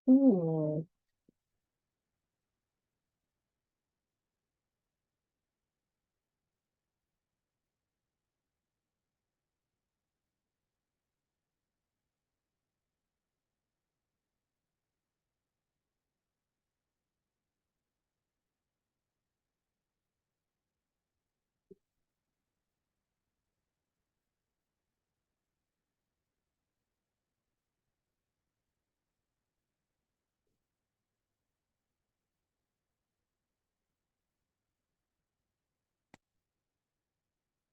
Ooh.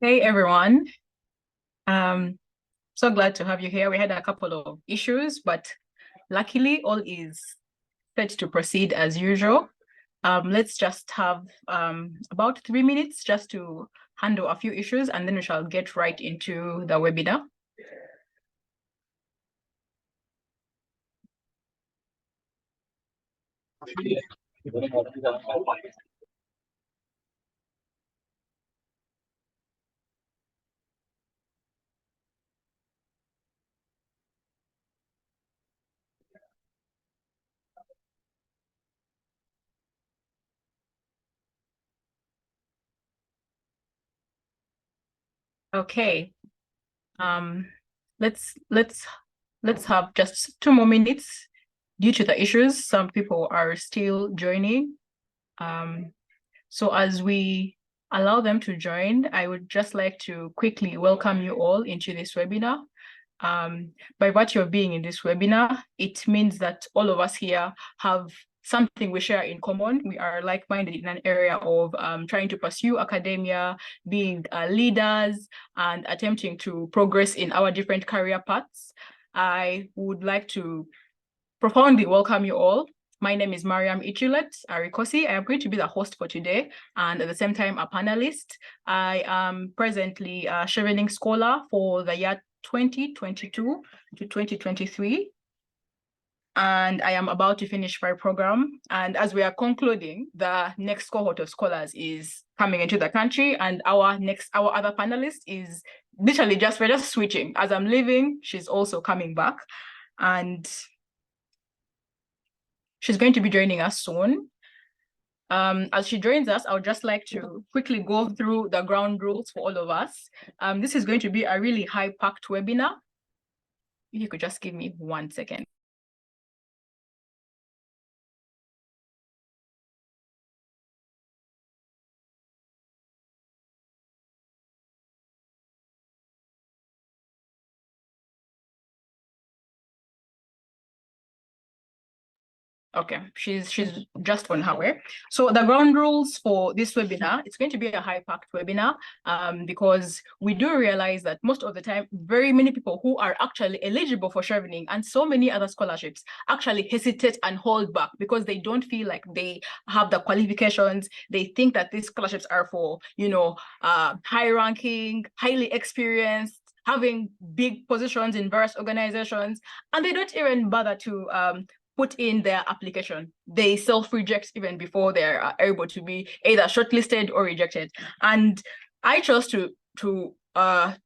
Hey everyone. Um, so glad to have you here. We had a couple of issues, but luckily all is set to proceed as usual. Let's just have about 3 minutes just to handle a few issues, and then we shall get right into the webinar. Okay. Um, let's have just 2 more minutes. Due to the issues, some people are still joining. So as we allow them to join, I would just like to quickly welcome you all into this webinar. By virtue of being in this webinar, it means that all of us here have something we share in common. We are like-minded in an area of trying to pursue academia, being leaders, and attempting to progress in our different career paths. I would like to profoundly welcome you all. My name is Mariam Iculet Arikosi. I am going to be the host for today and at the same time a panelist. I am presently a Chevening scholar for the year 2022 to 2023. And I am about to finish my program. And as we are concluding, the next cohort of scholars is coming into the country, and our other panelist is literally we're just switching. As I'm leaving, she's also coming back. And she's going to be joining us soon. As she joins us, I would just like to quickly go through the ground rules for all of us. This is going to be a really high-packed webinar. If you could just give me 1 second. Okay, she's just on her way. So the ground rules for this webinar, it's going to be a high-packed webinar because we do realize that most of the time, very many people who are actually eligible for Chevening and so mmany other scholarships actually hesitate and hold back because they don't feel like they have the qualifications. They think that these scholarships are for, high-ranking, highly experienced, having big positions in various organizations, and they don't even bother to put in their application. They self-reject even before they're able to be either shortlisted or rejected. And I chose to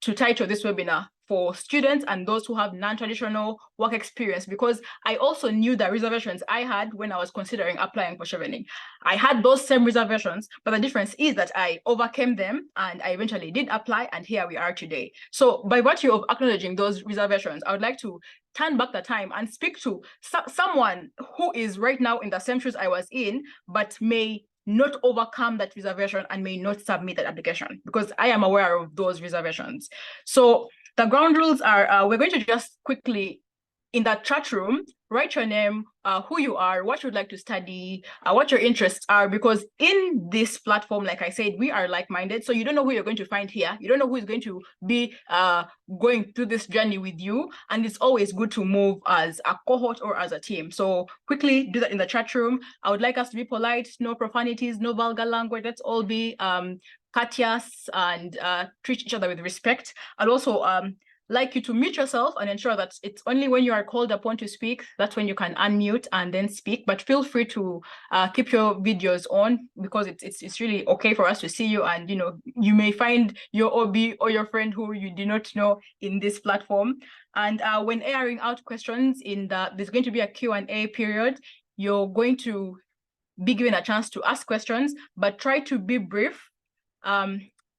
title this webinar for students and those who have non-traditional work experience, because I also knew the reservations I had when I was considering applying for Chevening. I had those same reservations, but the difference is that I overcame them and I eventually did apply, and here we are today. So by virtue of acknowledging those reservations, I would like to turn back the time and speak to someone who is right now in the same shoes I was in, but may not overcome that reservation and may not submit that application, because I am aware of those reservations. So the ground rules are, we're going to just quickly, in that chat room, write your name, who you are, what you'd like to study, what your interests are, because in this platform, like I said, we are like-minded, so you don't know who you're going to find here. You don't know who is going to be going through this journey with you, and it's always good to move as a cohort or as a team. So quickly do that in the chat room. I would like us to be polite, no profanities, no vulgar language. Let's all be courteous and treat each other with respect. And also, like you to mute yourself and ensure that it's only when you are called upon to speak, that's when you can unmute and then speak. But feel free to keep your videos on, because it's really okay for us to see you. And you may find your OB or your friend who you do not know in this platform. And when airing out questions there's going to be a Q&A period. You're going to be given a chance to ask questions, but try to be brief.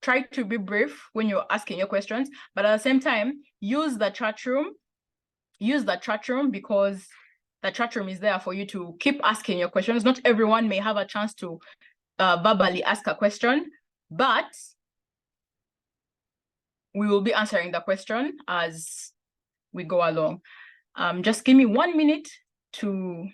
Try to be brief when you're asking your questions, but at the same time, use the chat room. Use the chat room, because the chat room is there for you to keep asking your questions. Not everyone may have a chance to verbally ask a question, but we will be answering the question as we go along. Just give me 1 minute to...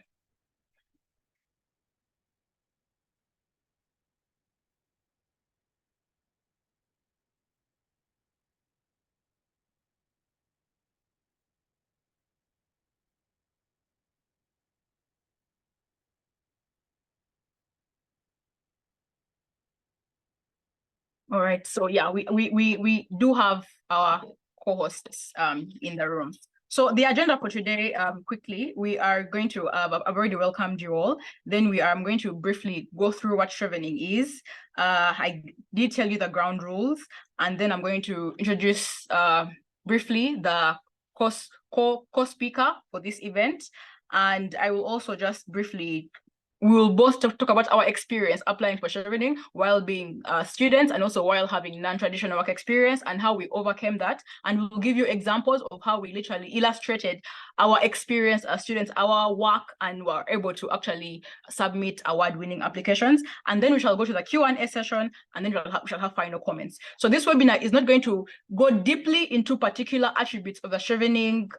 All right, so yeah, we do have our co-hosts in the room. So the agenda for today, quickly, we are going to, I've already welcomed you all. Then I'm going to briefly go through what Chevening is. I did tell you the ground rules, and then I'm going to introduce briefly the co-speaker for this event. And I will also just briefly, we will both talk about our experience applying for Chevening while being students, and also while having non-traditional work experience, and how we overcame that. And we'll give you examples of how we literally illustrated our experience as students, our work, and were able to actually submit award-winning applications. And then we shall go to the Q&A session, and then we shall have final comments. So this webinar is not going to go deeply into particular attributes of the Chevening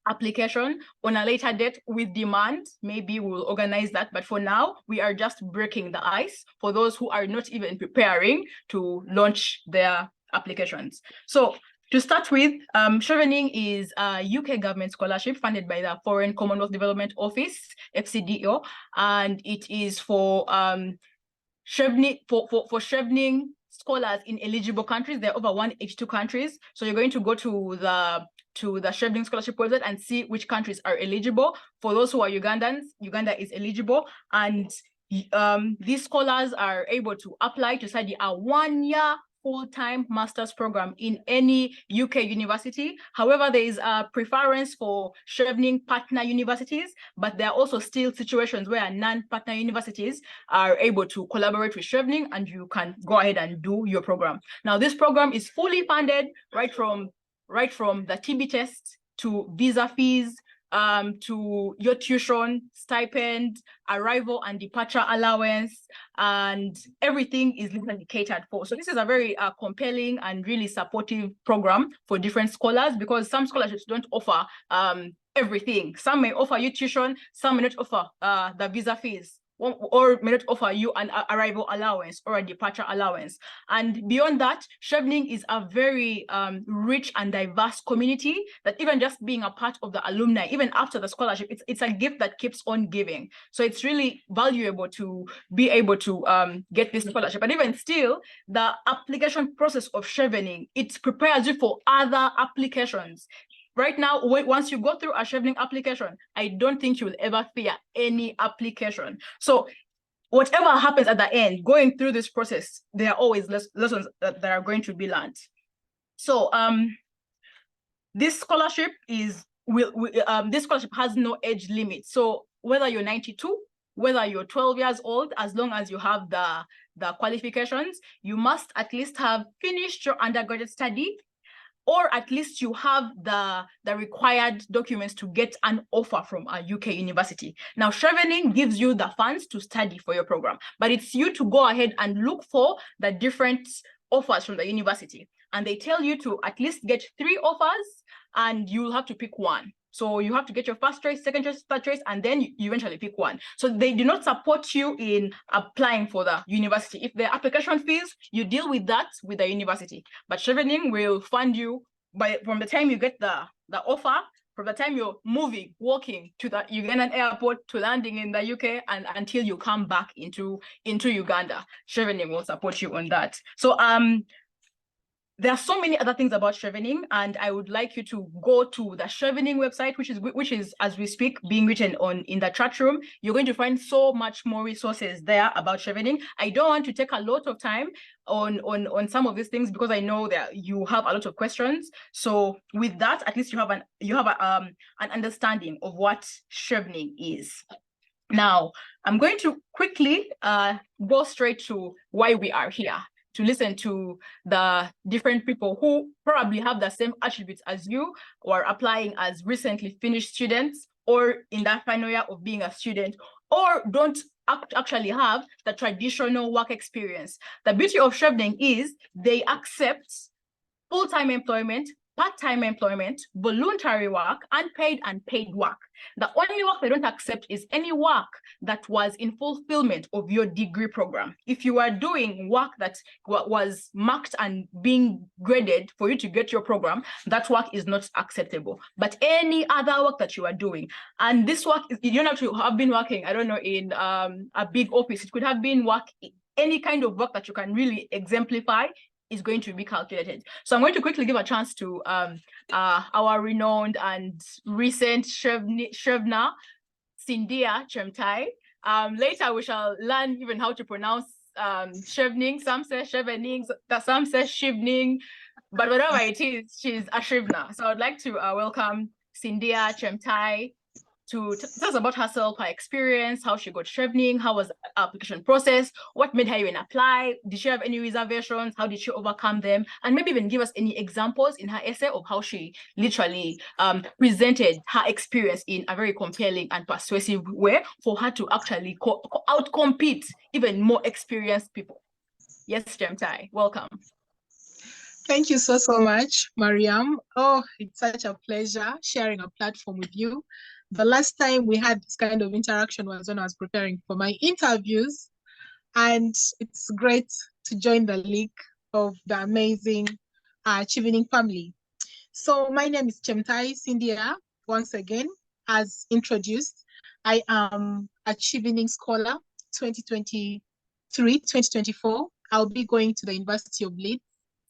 application. On a later date with demand, maybe we'll organize that, but for now we are just breaking the ice for those who are not even preparing to launch their applications. So to start with, Chevening is a UK government scholarship funded by the Foreign Commonwealth Development Office, FCDO, and it is for Chevening scholars in eligible countries. There are over 182 countries. So you're going to go to the Chevening scholarship website and see which countries are eligible. For those who are Ugandans, Uganda is eligible, and these scholars are able to apply to study a 1-year full-time master's program in any UK university. However, there is a preference for Chevening partner universities, but there are also still situations where non-partner universities are able to collaborate with Chevening, and you can go ahead and do your program. Now, this program is fully funded right from the TB test to visa fees, to your tuition, stipend, arrival and departure allowance, and everything is literally catered for. So this is a very compelling and really supportive program for different scholars, because some scholarships don't offer everything. Some may offer you tuition, some may not offer the visa fees, or may not offer you an arrival allowance or a departure allowance. And beyond that, Chevening is a very rich and diverse community that even just being a part of the alumni, even after the scholarship, it's a gift that keeps on giving. So it's really valuable to be able to get this scholarship. And even still, the application process of Chevening, it prepares you for other applications. Right now, once you go through a Chevening application, I don't think you will ever fear any application. So whatever happens at the end, going through this process, there are always lessons that are going to be learned. So this scholarship this scholarship has no age limit. So whether you're 92, whether you're 12 years old, as long as you have the qualifications, you must at least have finished your undergraduate study, or at least you have the required documents to get an offer from a UK university. Now, Chevening gives you the funds to study for your program, but it's you to go ahead and look for the different offers from the university. And they tell you to at least get 3 offers, and you'll have to pick one. So you have to get your first choice, second choice, third choice, and then you eventually pick one. So they do not support you in applying for the university. If the application fees, you deal with that with the university. But Chevening will fund you from the time you get the offer, from the time you're walking to the Ugandan airport, to landing in the UK, and until you come back into Uganda. Chevening will support you on that. So there are so many other things about Chevening, and I would like you to go to the Chevening website, which is as we speak being written in the chat room. You're going to find so much more resources there about Chevening. I don't want to take a lot of time on some of these things because I know that you have a lot of questions. So with that, at least you have an understanding of what Chevening is. Now, I'm going to quickly go straight to why we are here, to listen to the different people who probably have the same attributes as you, or applying as recently finished students, or in that final year of being a student, or don't actually have the traditional work experience. The beauty of Chevening is they accept full-time employment, part-time employment, voluntary work, unpaid and paid work. The only work they don't accept is any work that was in fulfillment of your degree program. If you are doing work that was marked and being graded for you to get your program, that work is not acceptable. But any other work that you are doing, and this work, you don't have to have been working, I don't know, in a big office. It could have been work, any kind of work that you can really exemplify is going to be calculated. So I'm going to quickly give a chance to our renowned and recent Shevna, Syndia Chemutai. Later we shall learn even how to pronounce Chevening. Some say Chevening, some say Chevening, but whatever it is, she's a Shevna. So I'd like to welcome Syndia Chemutai to tell us about herself, her experience, how she got Chevening, how was the application process, what made her even apply, did she have any reservations, how did she overcome them, and maybe even give us any examples in her essay of how she literally presented her experience in a very compelling and persuasive way for her to actually outcompete even more experienced people. Yes, Chemutai, welcome. Thank you so much, Mariam. Oh, it's such a pleasure sharing a platform with you. The last time we had this kind of interaction was when I was preparing for my interviews, and it's great to join the league of the amazing Chevening family. So my name is Chemutai Syndia. Once again, as introduced, I am a Chevening scholar 2023-2024. I'll be going to the University of Leeds,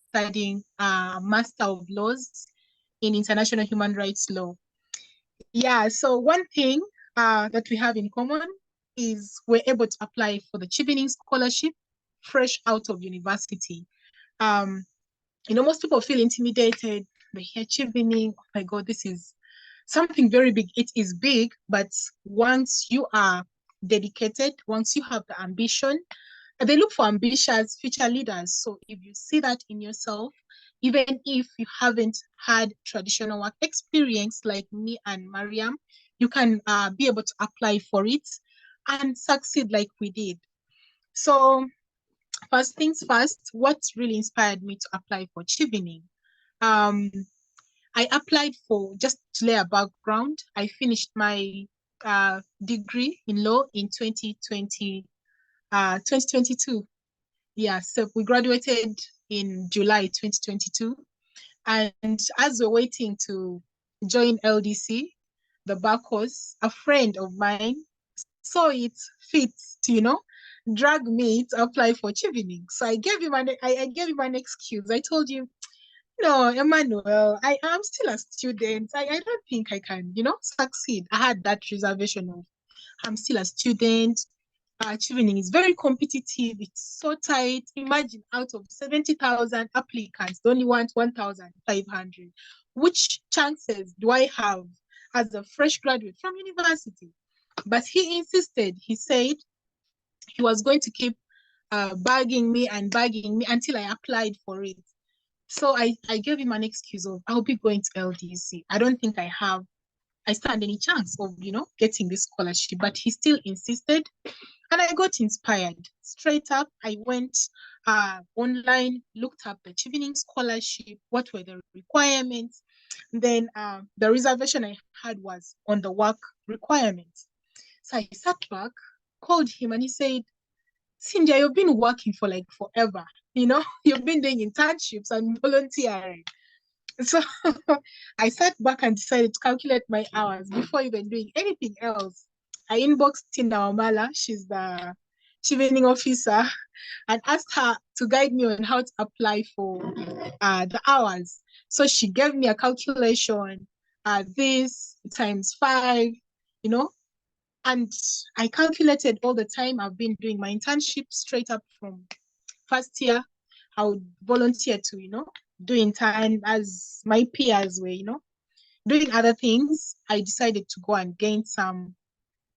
studying Master of Laws in International Human Rights Law. Yeah, so one thing that we have in common is we're able to apply for the Chevening scholarship fresh out of university. Most people feel intimidated. They hear Chevening, oh my God, this is something very big. It is big, but once you are dedicated, once you have the ambition, they look for ambitious future leaders. So if you see that in yourself, even if you haven't had traditional work experience like me and Mariam, you can be able to apply for it and succeed like we did. So first things first, what really inspired me to apply for Chevening? I applied for, just to lay a background, I finished my degree in law in 2022. Yeah, so we graduated in July 2022. And as we're waiting to join LDC, the bar course, a friend of mine saw it fit to, drag me to apply for Chevening. So I gave him an excuse. I told him, no, Emmanuel, I am still a student. I don't think I can, succeed. I had that reservation of, I'm still a student. Chevening is very competitive. It's so tight. Imagine out of 70,000 applicants, they only want 1,500. Which chances do I have as a fresh graduate from university? But he insisted. He said he was going to keep bugging me until I applied for it. So I gave him an excuse of, I'll be going to LDC. I don't think I stand any chance of, getting this scholarship. But he still insisted. And I got inspired. Straight up, I went online, looked up the Chevening scholarship, what were the requirements. Then the reservation I had was on the work requirements. So I sat back, called him, and he said, Syndia, you've been working for like forever. You've been doing internships and volunteering. So I sat back and decided to calculate my hours before even doing anything else. I inboxed Tina Omala. She's the Chevening officer and asked her to guide me on how to apply for the hours. So she gave me a calculation, this times 5, you know, and I calculated all the time I've been doing my internship straight up from first year. I would volunteer to, do intern as my peers were, doing other things. I decided to go and gain some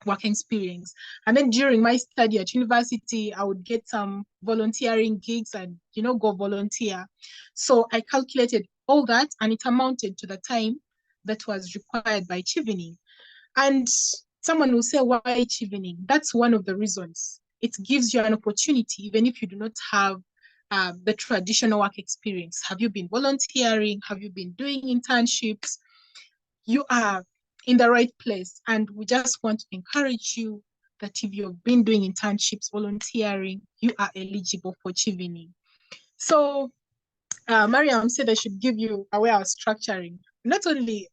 work experience. And then during my study at university, I would get some volunteering gigs and, go volunteer. So I calculated all that and it amounted to the time that was required by Chevening. And someone will say, why Chevening? That's one of the reasons. It gives you an opportunity, even if you do not have the traditional work experience. Have you been volunteering? Have you been doing internships? You are in the right place. And we just want to encourage you that if you've been doing internships, volunteering, you are eligible for Chevening. So Mariam said I should give you a way of structuring. Not only,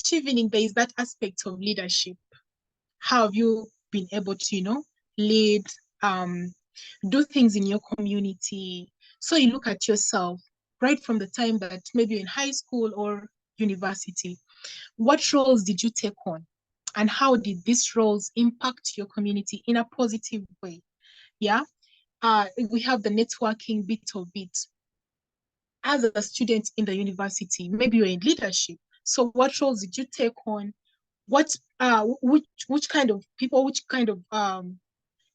Chevening, there is that aspect of leadership. How have you been able to, lead, do things in your community? So you look at yourself right from the time that maybe you're in high school or university. What roles did you take on? And how did these roles impact your community in a positive way? Yeah. We have the networking bit of it. As a student in the university, maybe you're in leadership. So what roles did you take on? Which kind of people, which kind of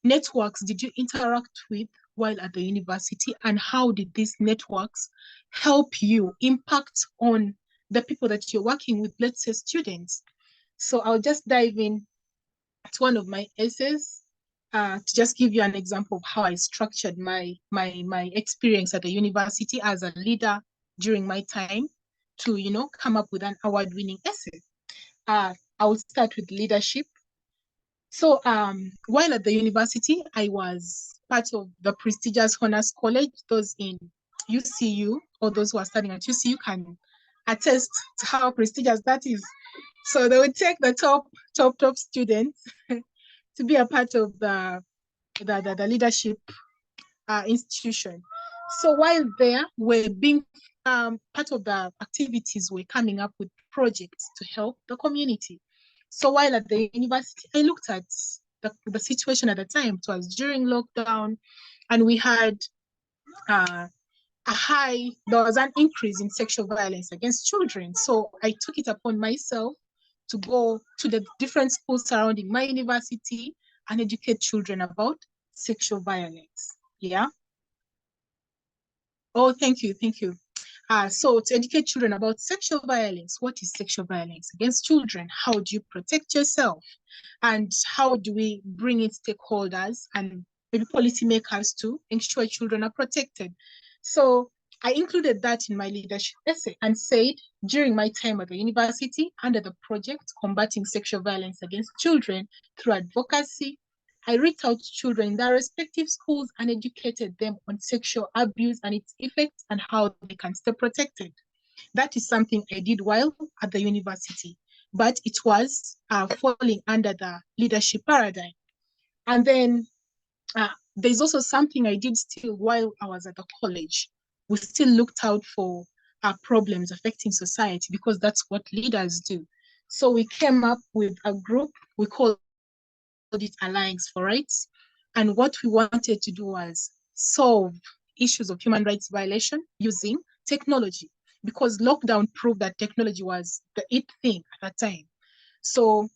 networks did you interact with while at the university, and how did these networks help you impact on the people that you're working with, let's say students? So I'll just dive in to one of my essays to just give you an example of how I structured my experience at the university as a leader during my time to, come up with an award-winning essay. I would start with leadership. So while at the university, I was part of the prestigious honors college. Those in UCU or those who are studying at UCU can attest to how prestigious that is. So they would take the top students to be a part of the leadership institution. So while there, we're being part of the activities, we're coming up with projects to help the community. So while at the university, I looked at the situation at the time. It was during lockdown, and we had there was an increase in sexual violence against children. So I took it upon myself to go to the different schools surrounding my university and educate children about sexual violence. Yeah. Oh, thank you. So to educate children about sexual violence, what is sexual violence against children? How do you protect yourself? And how do we bring in stakeholders and maybe policymakers to ensure children are protected? So I included that in my leadership essay and said, during my time at the university, under the project Combating Sexual Violence Against Children through advocacy, I reached out to children in their respective schools and educated them on sexual abuse and its effects and how they can stay protected. That is something I did while at the university, but it was falling under the leadership paradigm. And then there's also something I did still while I was at the college. We still looked out for problems affecting society because that's what leaders do. So we came up with a group we called it Alliance for Rights. And what we wanted to do was solve issues of human rights violation using technology, because lockdown proved that technology was the it thing at that time. So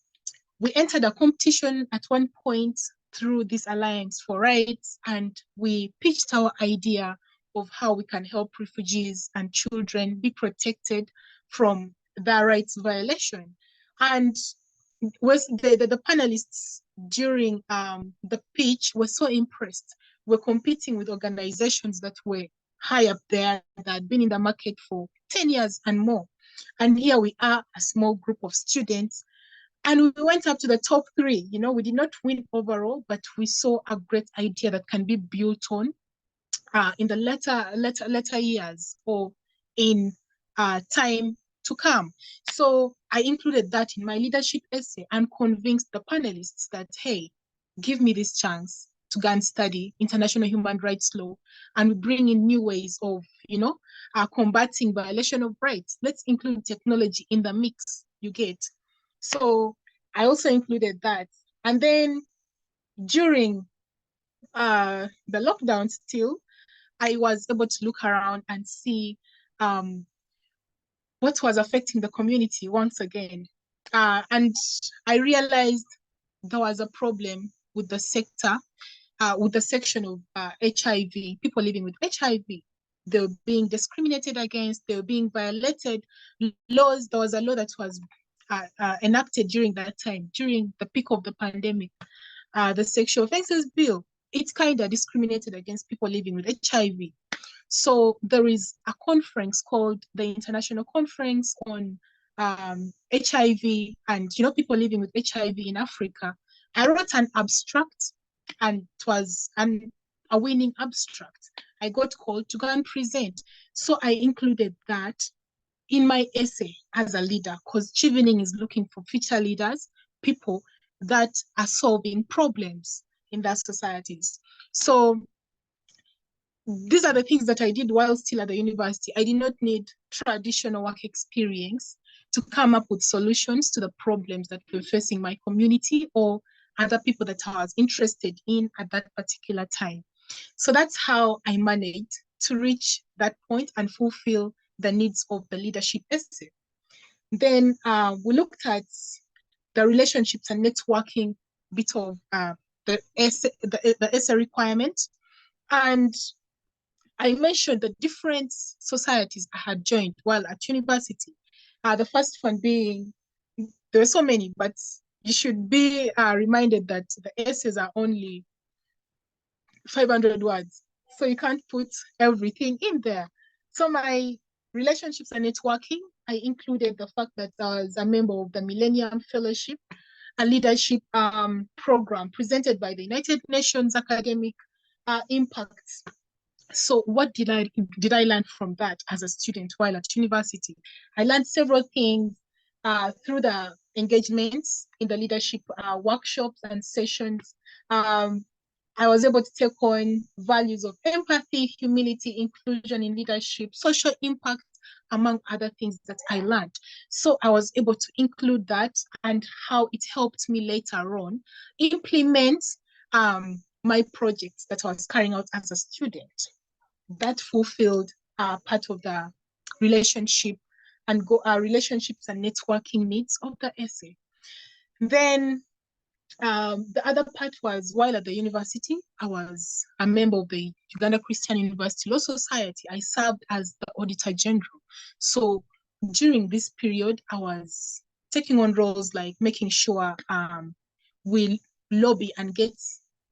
we entered a competition at one point through this Alliance for Rights, and we pitched our idea of how we can help refugees and children be protected from their rights violation. And the panelists during the pitch were so impressed. We're competing with organizations that were high up there, that had been in the market for 10 years and more. And here we are, a small group of students, and we went up to the top 3. We did not win overall, but we saw a great idea that can be built on in the later years or in time to come. So I included that in my leadership essay and convinced the panelists that, hey, give me this chance to go and study international human rights law, and we bring in new ways of, combating violation of rights. Let's include technology in the mix, you get. So I also included that. And then during the lockdown still, I was able to look around and see what was affecting the community once again. And I realized there was a problem with the sector, with the section of HIV, people living with HIV. They were being discriminated against, they were being violated. Laws, there was a law that was enacted during that time, during the peak of the pandemic, the Sexual Offences Bill. It kind of discriminated against people living with HIV. So there is a conference called the International Conference on HIV and people living with HIV in Africa. I wrote an abstract, and it was a winning abstract. I got called to go and present. So I included that in my essay as a leader, because Chevening is looking for future leaders, people that are solving problems in their societies. So these are the things that I did while still at the university. I did not need traditional work experience to come up with solutions to the problems that were facing my community or other people that I was interested in at that particular time. So that's how I managed to reach that point and fulfill the needs of the leadership essay. Then we looked at the relationships and networking bit of the essay requirement. And I mentioned the different societies I had joined while at university. The first one being, there were so many, but you should be reminded that the essays are only 500 words. So you can't put everything in there. So my relationships and networking, I included the fact that I was a member of the Millennium Fellowship, a leadership program presented by the United Nations Academic Impact. So what did I learn from that as a student while at university? I learned several things through the engagements in the leadership workshops and sessions. I was able to take on values of empathy, humility, inclusion in leadership, social impact, among other things that I learned. So I was able to include that and how it helped me later on implement my projects that I was carrying out as a student. That fulfilled part of the relationship and relationships and networking needs of the essay. Then the other part was while at the university, I was a member of the Uganda Christian University Law Society. I served as the Auditor General. So during this period, I was taking on roles like making sure we lobby and get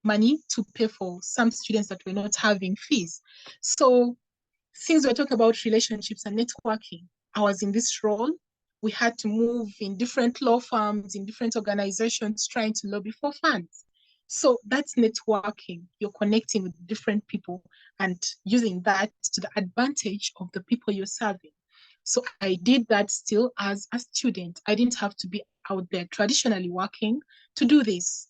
money to pay for some students that were not having fees. So since we're talking about relationships and networking, I was in this role. We had to move in different law firms, in different organizations, trying to lobby for funds. So that's networking. You're connecting with different people and using that to the advantage of the people you're serving. So I did that still as a student. I didn't have to be out there traditionally working to do this.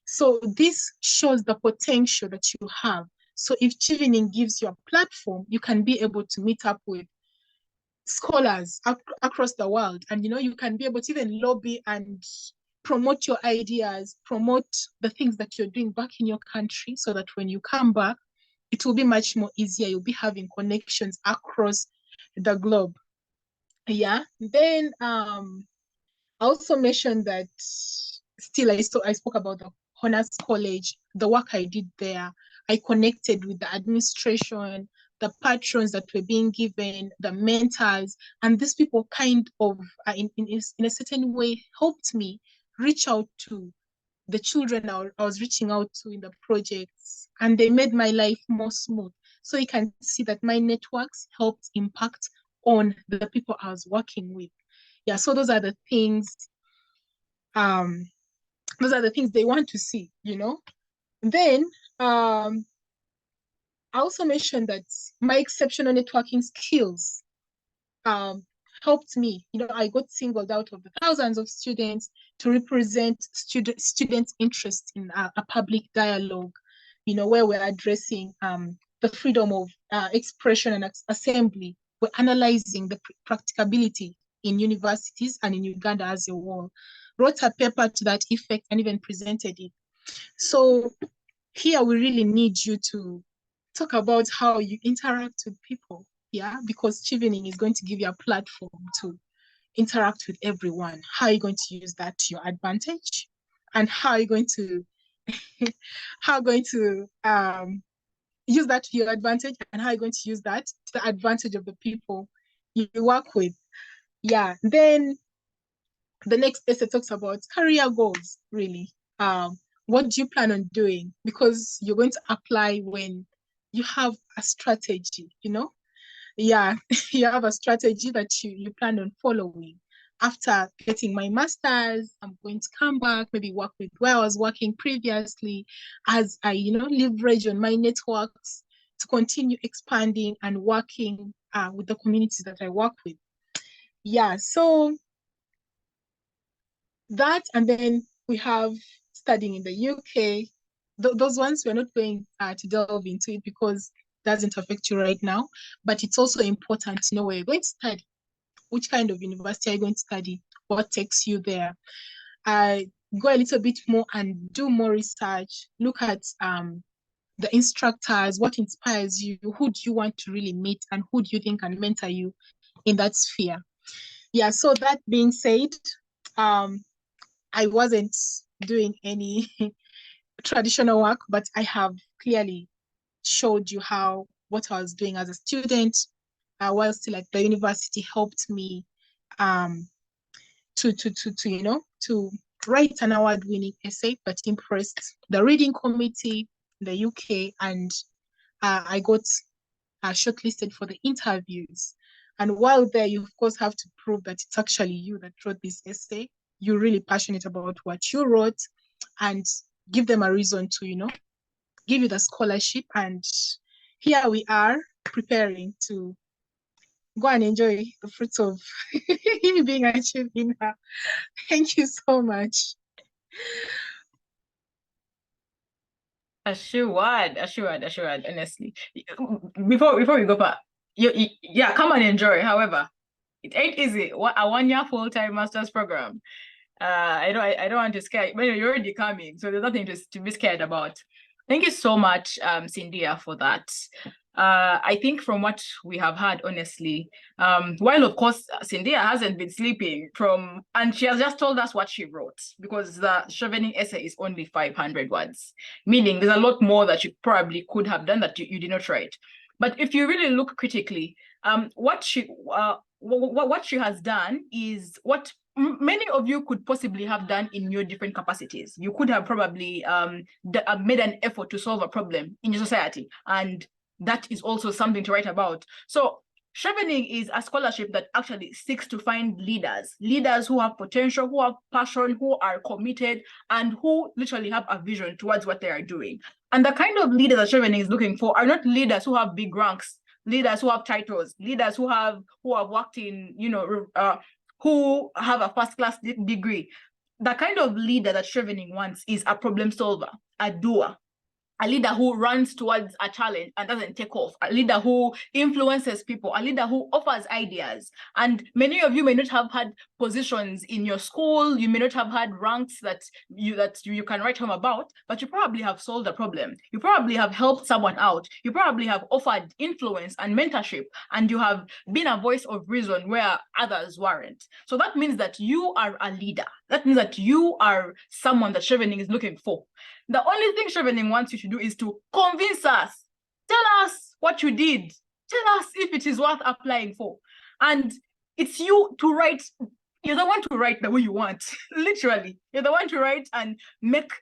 So this shows the potential that you have. So if Chevening gives you a platform, you can be able to meet up with scholars across the world. And, you can be able to even lobby and promote your ideas, promote the things that you're doing back in your country so that when you come back, it will be much more easier. You'll be having connections across the globe. Yeah. Then I also mentioned that still I spoke about the Honors College, the work I did there. I connected with the administration, the patrons that were being given, the mentors, and these people kind of, in a certain way, helped me reach out to the children I was reaching out to in the projects, and they made my life more smooth. So you can see that my networks helped impact on the people I was working with. Yeah, so those are the things they want to see, Then I also mentioned that my exceptional networking skills helped me. I got singled out of the thousands of students to represent students' interest in a public dialogue, where we're addressing the freedom of expression and assembly. We're analyzing the practicability in universities and in Uganda as a whole. Wrote a paper to that effect and even presented it. So here we really need you to talk about how you interact with people, because Chevening is going to give you a platform to interact with everyone. How are you going to use that to your advantage? And how are you going to use that to your advantage, and how are you going to use that to the advantage of the people you work with? Then the next essay talks about career goals, really. What do you plan on doing? Because you're going to apply when you have a strategy, you have a strategy that you plan on following. After getting my master's, I'm going to come back, maybe work with where I was working previously, as I, leverage on my networks to continue expanding and working with the communities that I work with. So that, and then we have studying in the UK. Those ones we're not going to delve into it because it doesn't affect you right now, but it's also important to know where you're going to study. Which kind of university are you going to study? What takes you there? Go a little bit more and do more research. Look at the instructors, what inspires you, who do you want to really meet, and who do you think can mentor you in that sphere? So that being said, I wasn't doing any traditional work, but I have clearly showed you how what I was doing as a student while still at the university helped me to write an award-winning essay that impressed the reading committee in the UK, and I got shortlisted for the interviews. And while there, you of course have to prove that it's actually you that wrote this essay. You're really passionate about what you wrote, and give them a reason to, give you the scholarship. And here we are preparing to go and enjoy the fruits of you being a Chevening. Thank you so much. Assured, honestly. Before we go back, come and enjoy. However, it ain't easy. A 1 year full-time master's program. I don't want to scare you, but you're already coming, so there's nothing to be scared about. Thank you so much, Syndia, for that. I think from what we have heard, honestly, while of course Syndia hasn't been sleeping and she has just told us what she wrote, because the Chevening essay is only 500 words, meaning there's a lot more that you probably could have done that you did not write. But if you really look critically, what she has done is what many of you could possibly have done in your different capacities. You could have probably made an effort to solve a problem in your society, and that is also something to write about. So Chevening is a scholarship that actually seeks to find leaders who have potential, who have passion, who are committed, and who literally have a vision towards what they are doing. And the kind of leaders that Chevening is looking for are not leaders who have big ranks, leaders who have titles, leaders who have worked in, who have a first-class degree. The kind of leader that Chevening wants is a problem solver, a doer, a leader who runs towards a challenge and doesn't take off, a leader who influences people, a leader who offers ideas. And many of you may not have had positions in your school, you may not have had ranks that you can write home about, but you probably have solved a problem. You probably have helped someone out. You probably have offered influence and mentorship, and you have been a voice of reason where others weren't. So that means that you are a leader. That means that you are someone that Chevening is looking for. The only thing Chevening wants you to do is to convince us. Tell us what you did. Tell us if it is worth applying for. And it's you to write. You're the one to write the way you want. Literally, you're the one to write and make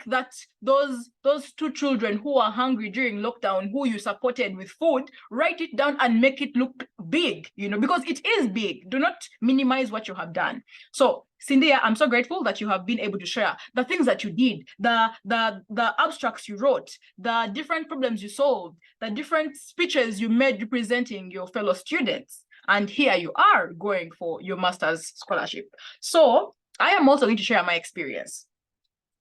that those 2 children who are hungry during lockdown, who you supported with food, write it down and make it look big, because it is big. Do not minimize what you have done. So Syndia, I'm so grateful that you have been able to share the things that you did, the abstracts you wrote, the different problems you solved, the different speeches you made representing your fellow students. And here you are going for your master's scholarship. So I am also going to share my experience.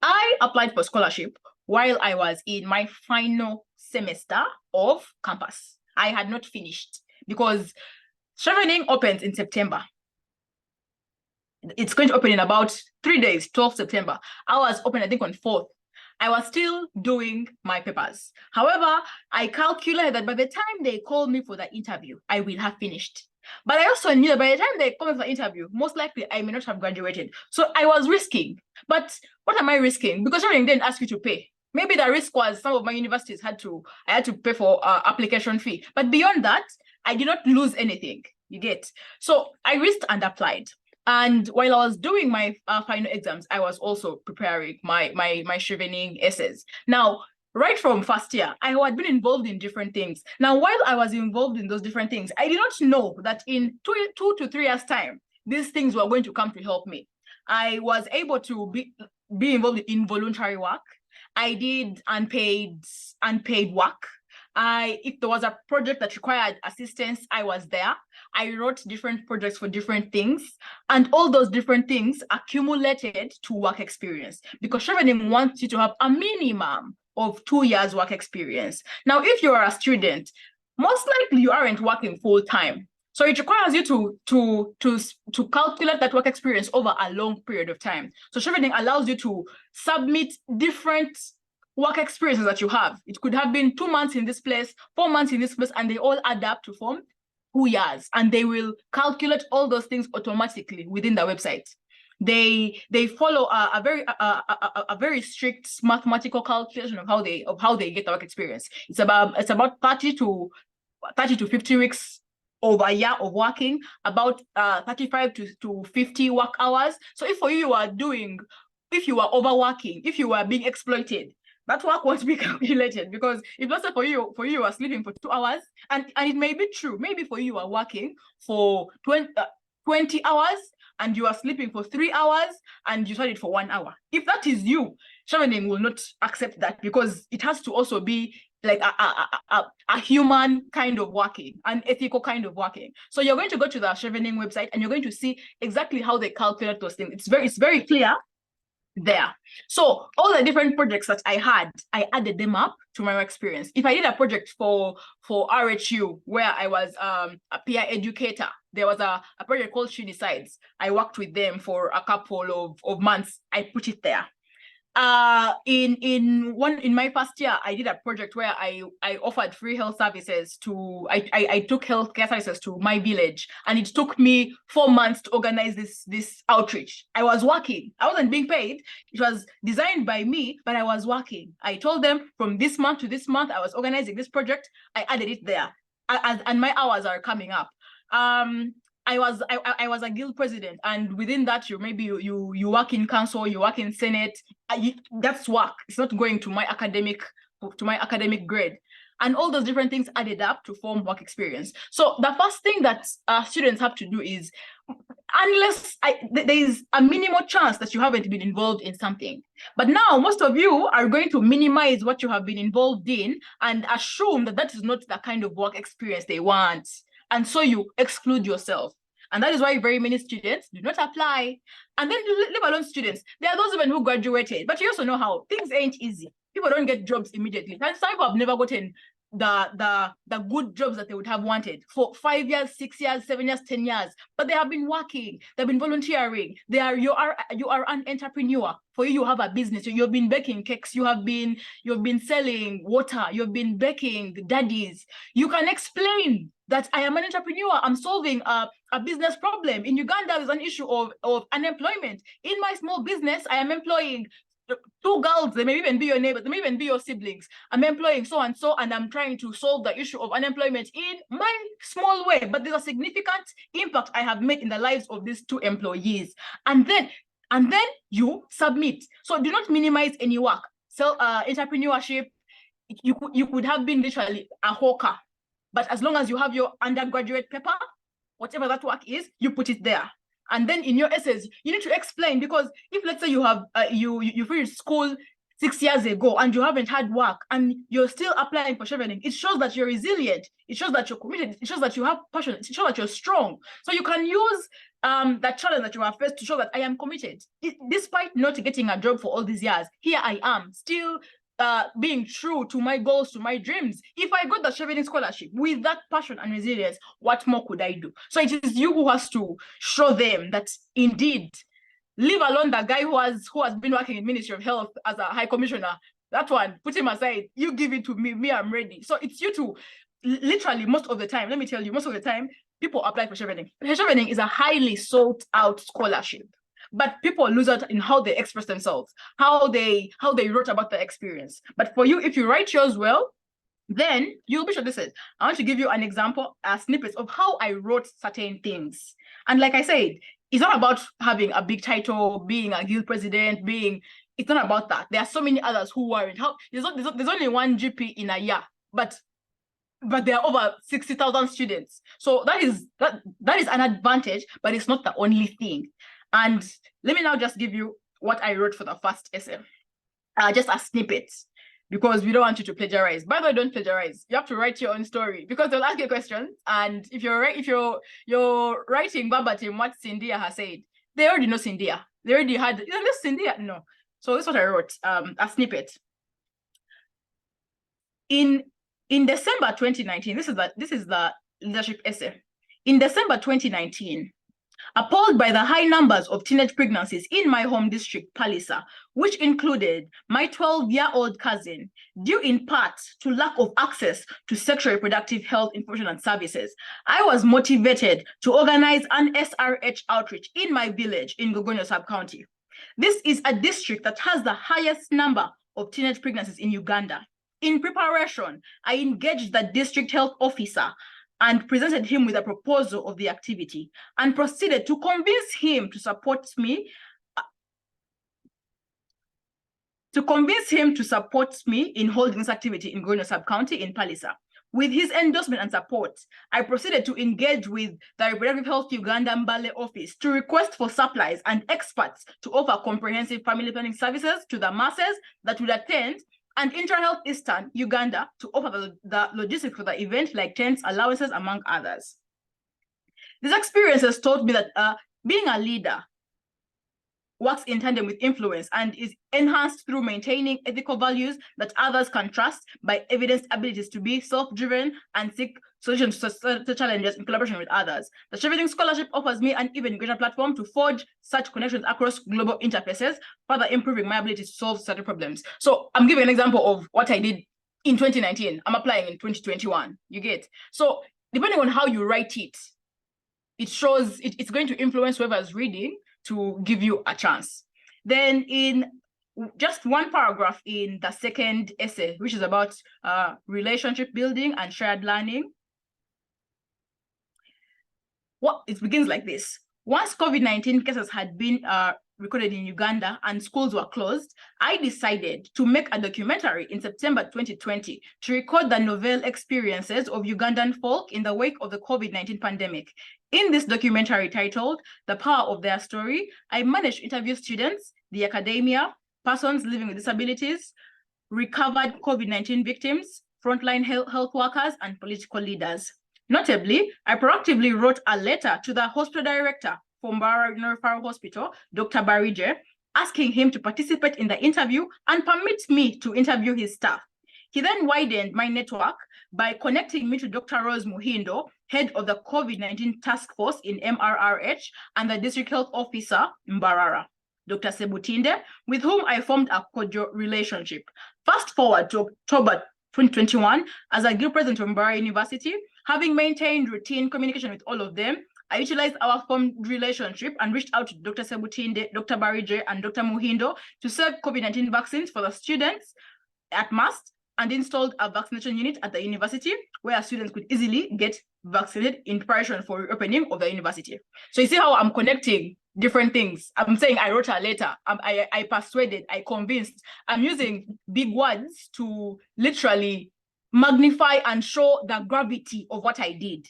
I applied for scholarship while I was in my final semester of campus. I had not finished because Chevening opens in September. It's going to open in about 3 days, 12th September. I was open, I think, on 4th. I was still doing my papers. However, I calculated that by the time they called me for the interview, I will have finished. But I also knew that by the time they called me for the interview, most likely I may not have graduated. So I was risking. But what am I risking? Because Chevening didn't ask you to pay. Maybe the risk was some of my universities I had to pay for application fee. But beyond that, I did not lose anything. You get? So I risked and applied. And while I was doing my final exams, I was also preparing my Chevening essays. Now, right from first year, I had been involved in different things. Now, while I was involved in those different things, I did not know that in 2 to 3 years' time, these things were going to come to help me. I was able to be involved in voluntary work. I did unpaid work. If there was a project that required assistance, I was there. I wrote different projects for different things, and all those different things accumulated to work experience, because Chevening wants you to have a minimum of 2 years work experience. Now, if you are a student, most likely you aren't working full time. So it requires you to calculate that work experience over a long period of time. So Chevening allows you to submit different work experiences that you have. It could have been 2 months in this place, 4 months in this place, and they all add up to form 2 years. And they will calculate all those things automatically within the website. They follow a very strict mathematical calculation of how they get the work experience. It's about 30 to 50 weeks over a year of working, about 35 to 50 work hours. So if you are overworking, if you are being exploited, that work won't be calculated, because if let's say for you are sleeping for 2 hours, and it may be true, maybe for you are working for 20 hours and you are sleeping for 3 hours and you studied for 1 hour. If that is you, Chevening will not accept that, because it has to also be like a human kind of working, an ethical kind of working. So you're going to go to the Chevening website and you're going to see exactly how they calculate those things. It's very clear there. So all the different projects that I had, I added them up to my experience. If I did a project for RHU where I was a peer educator, there was a project called She Decides. I worked with them for a couple of months. I put it there. In my first year, I did a project where I offered free health services I took healthcare services to my village, and it took me 4 months to organize this outreach. I was working. I wasn't being paid. It was designed by me, but I was working. I told them from this month to this month, I was organizing this project. I added it there, and my hours are coming up. I was a guild president, and within that, you work in council, you work in Senate. That's work. It's not going to my academic grade, and all those different things added up to form work experience. So the first thing that students have to do is, unless there is a minimal chance that you haven't been involved in something, but now most of you are going to minimize what you have been involved in and assume that that is not the kind of work experience they want. And so you exclude yourself. And that is why very many students do not apply. And then leave alone students. There are those even who graduated, but you also know how things ain't easy. People don't get jobs immediately. And some people have never gotten the good jobs that they would have wanted for 5 years, 6 years, 7 years, 10 years. But they have been working, they've been volunteering. You are an entrepreneur. For you have a business. You've been baking cakes, you've been selling water, you've been baking daddies. You can explain that I am an entrepreneur. I'm solving a business problem. In Uganda, there's an issue of unemployment. In my small business, I am employing 2 girls. They may even be your neighbors, they may even be your siblings. I'm employing so and so, and I'm trying to solve the issue of unemployment in my small way. But there's a significant impact I have made in the lives of these 2 employees. And then you submit. So do not minimize any work. So entrepreneurship, you could have been literally a hawker. But as long as you have your undergraduate paper, whatever that work is, you put it there. And then in your essays, you need to explain, because if let's say you have you finished school 6 years ago and you haven't had work and you're still applying for Chevening, it shows that you're resilient. It shows that you're committed. It shows that you have passion. It shows that you're strong. So you can use that challenge that you have faced to show that I am committed. Despite not getting a job for all these years, here I am, still being true to my goals, to my dreams. If I got the Chevening scholarship with that passion and resilience, what more could I do? So it is you who has to show them that indeed, leave alone the guy who has been working in Ministry of Health as a high commissioner. That one, put him aside. You give it to me, I'm ready. So it's you to literally most of the time, let me tell you, most of the time, people apply for Chevening. Chevening is a highly sought out scholarship. But people lose out in how they express themselves, how they wrote about the experience. But for you, if you write yours well, then you'll be shortlisted. I want to give you an example, a snippet of how I wrote certain things. And like I said, it's not about having a big title, being a guild president, it's not about that. There are so many others who weren't. There's only one GP in a year, but there are over 60,000 students. So that is an advantage, but it's not the only thing. And let me now just give you what I wrote for the first essay. Just a snippet, because we don't want you to plagiarize. By the way, don't plagiarize. You have to write your own story, because they'll ask you questions. And if you're writing verbatim what Syndia has said, they already know Syndia. They already had, isn't this Syndia? No. So this is what I wrote, a snippet. In December 2019, this is the leadership essay. In December 2019, appalled by the high numbers of teenage pregnancies in my home district, Palisa, which included my 12-year-old cousin, due in part to lack of access to sexual reproductive health information and services, I was motivated to organize an SRH outreach in my village in Gogonyo sub-county. This is a district that has the highest number of teenage pregnancies in Uganda. In preparation, I engaged the district health officer and presented him with a proposal of the activity and proceeded to convince him to support me in holding this activity in Gogonyo sub-county in Palisa. With his endorsement and support, I proceeded to engage with the Reproductive Health Uganda Mbale office to request for supplies and experts to offer comprehensive family planning services to the masses that would attend, and IntraHealth Eastern Uganda to offer the logistics for the event, like tents, allowances, among others. These experiences taught me that being a leader works in tandem with influence and is enhanced through maintaining ethical values that others can trust by evidenced abilities to be self-driven and seek solutions to challenges in collaboration with others. The Chevening Scholarship offers me an even greater platform to forge such connections across global interfaces, further improving my ability to solve certain problems. So I'm giving an example of what I did in 2019. I'm applying in 2021, you get? So depending on how you write it, it shows, it's going to influence whoever's reading to give you a chance. Then in just one paragraph in the second essay, which is about relationship building and shared learning, it begins like this. Once COVID-19 cases had been recorded in Uganda and schools were closed, I decided to make a documentary in September 2020 to record the novel experiences of Ugandan folk in the wake of the COVID-19 pandemic. In this documentary titled The Power of Their Story, I managed to interview students, the academia, persons living with disabilities, recovered COVID-19 victims, frontline health workers, and political leaders. Notably, I proactively wrote a letter to the hospital director for Mbarara Referral Hospital, Dr. Barije, asking him to participate in the interview and permit me to interview his staff. He then widened my network by connecting me to Dr. Rose Muhindo, head of the COVID-19 task force in MRRH, and the district health officer, Mbarara, Dr. Sebutinde, with whom I formed a cordial relationship. Fast forward to October 2021, as a guild president of Mbarara University, having maintained routine communication with all of them, I utilized our formed relationship and reached out to Dr. Sebutinde, Dr. Barije, and Dr. Muhindo to serve COVID-19 vaccines for the students at MAST, and installed a vaccination unit at the university where students could easily get vaccinated in preparation for reopening of the university. So you see how I'm connecting different things. I'm saying I wrote a letter, I persuaded, I convinced. I'm using big words to literally magnify and show the gravity of what I did.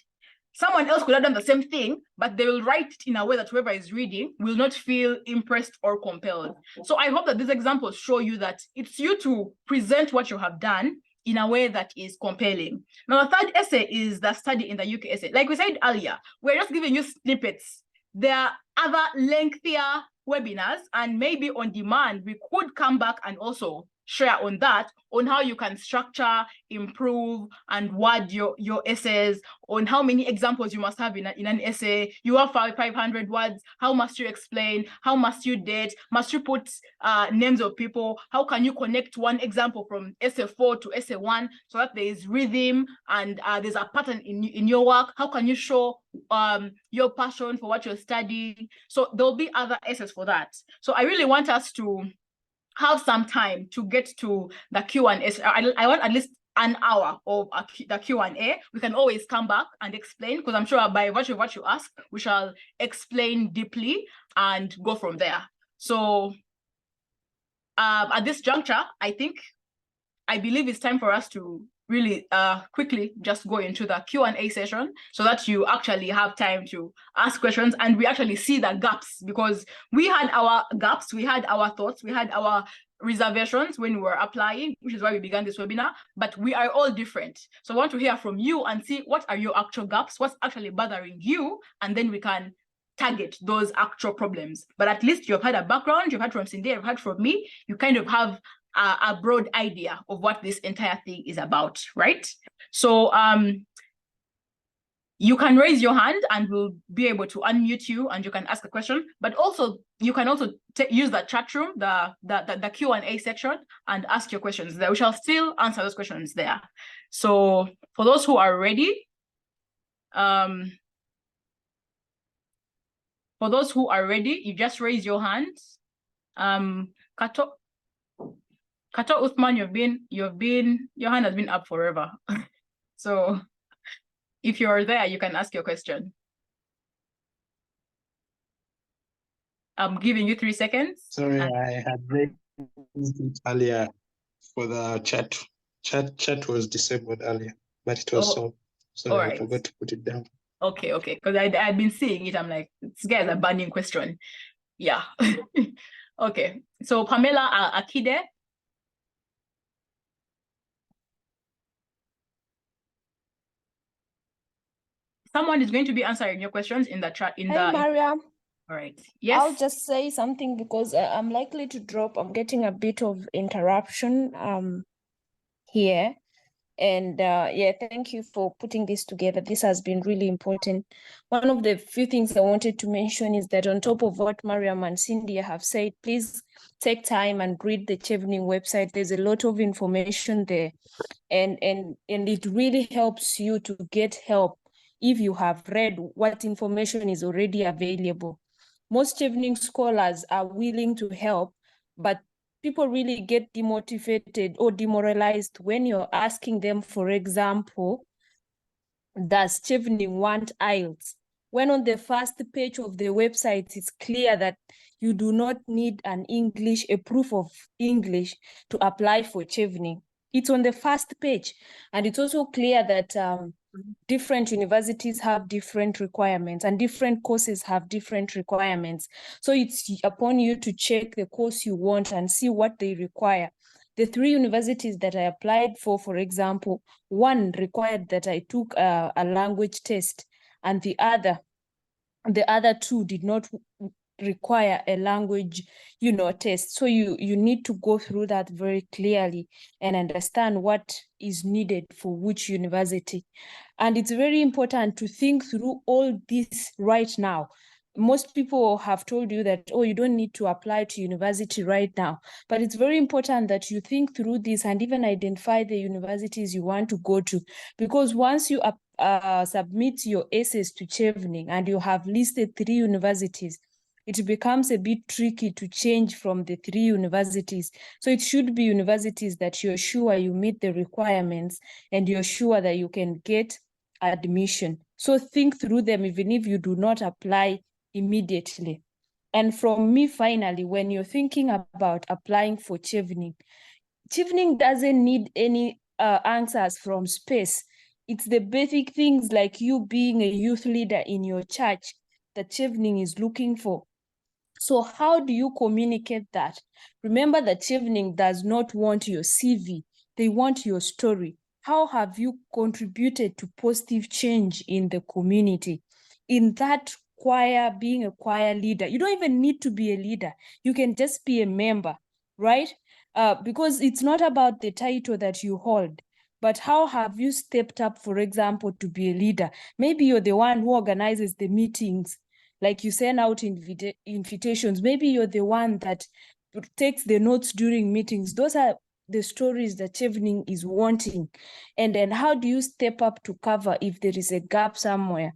someone else could have done the same thing, but they will write it in a way that whoever is reading will not feel impressed or compelled. So I hope that these examples show you that it's you to present what you have done in a way that is compelling. Now, the third essay is the study in the UK essay. Like we said earlier, we're just giving you snippets. There are other lengthier webinars, and maybe on demand, we could come back and also share on that, on how you can structure, improve, and word your essays, on how many examples you must have in an essay. You have 500 words. How must you explain? How must you date? Must you put names of people? How can you connect one example from essay 4 to essay 1 so that there is rhythm and there's a pattern in your work? How can you show your passion for what you're studying? So there'll be other essays for that. So I really want us to have some time to get to the Q&A. I want at least an hour of the Q&A. We can always come back and explain, because I'm sure by virtue of what you ask, we shall explain deeply and go from there. So at this juncture, I believe it's time for us to really quickly just go into the Q&A session so that you actually have time to ask questions and we actually see the gaps, because we had our gaps, we had our thoughts, we had our reservations when we were applying, which is why we began this webinar, but we are all different. So I want to hear from you and see what are your actual gaps, what's actually bothering you, and then we can target those actual problems. But at least you've had a background, you've had from Syndia, you've had from me, you kind of have a broad idea of what this entire thing is about, right? So you can raise your hand and we'll be able to unmute you and you can ask a question, but also you can also use the chat room, the Q&A section, and ask your questions there. We shall still answer those questions there. So for those who are ready, you just raise your hands. Kato Uthman, your hand has been up forever. So if you're there, you can ask your question. I'm giving you 3 seconds. Sorry, I had raised it earlier for the chat. Chat was disabled earlier, but it was solved. So I forgot to put it down. Okay, because I've been seeing it. I'm like, this guy is a burning question. Yeah. Okay. So Pamela Akide. Someone is going to be answering your questions in the chat. Hi, Mariam. All right. Yes. I'll just say something because I'm likely to drop. I'm getting a bit of interruption here. And yeah, thank you for putting this together. This has been really important. One of the few things I wanted to mention is that on top of what Mariam and Syndia have said, please take time and read the Chevening website. There's a lot of information there. And it really helps you to get help if you have read what information is already available. Most Chevening scholars are willing to help, but people really get demotivated or demoralized when you're asking them, for example, does Chevening want IELTS? When on the first page of the website, it's clear that you do not need a proof of English to apply for Chevening. It's on the first page. And it's also clear that different universities have different requirements and different courses have different requirements. So it's upon you to check the course you want and see what they require. The 3 universities that I applied for example, one required that I took a language test, and the other 2 did not require a language, test. So you need to go through that very clearly and understand what is needed for which university. And it's very important to think through all this right now. Most people have told you that, oh, you don't need to apply to university right now. But it's very important that you think through this and even identify the universities you want to go to. Because once you submit your essays to Chevening and you have listed 3 universities, it becomes a bit tricky to change from the 3 universities. So it should be universities that you're sure you meet the requirements and you're sure that you can get admission. So think through them even if you do not apply immediately. And from me, finally, when you're thinking about applying for Chevening doesn't need any answers from space. It's the basic things like you being a youth leader in your church that Chevening is looking for. So how do you communicate that? Remember that Chevening does not want your CV. They want your story. How have you contributed to positive change in the community? In that choir, being a choir leader, you don't even need to be a leader. You can just be a member, right? Because it's not about the title that you hold, but how have you stepped up, for example, to be a leader? Maybe you're the one who organizes the meetings, like you send out invitations. Maybe you're the one that takes the notes during meetings. Those are the stories that Chevening is wanting. And then how do you step up to cover if there is a gap somewhere?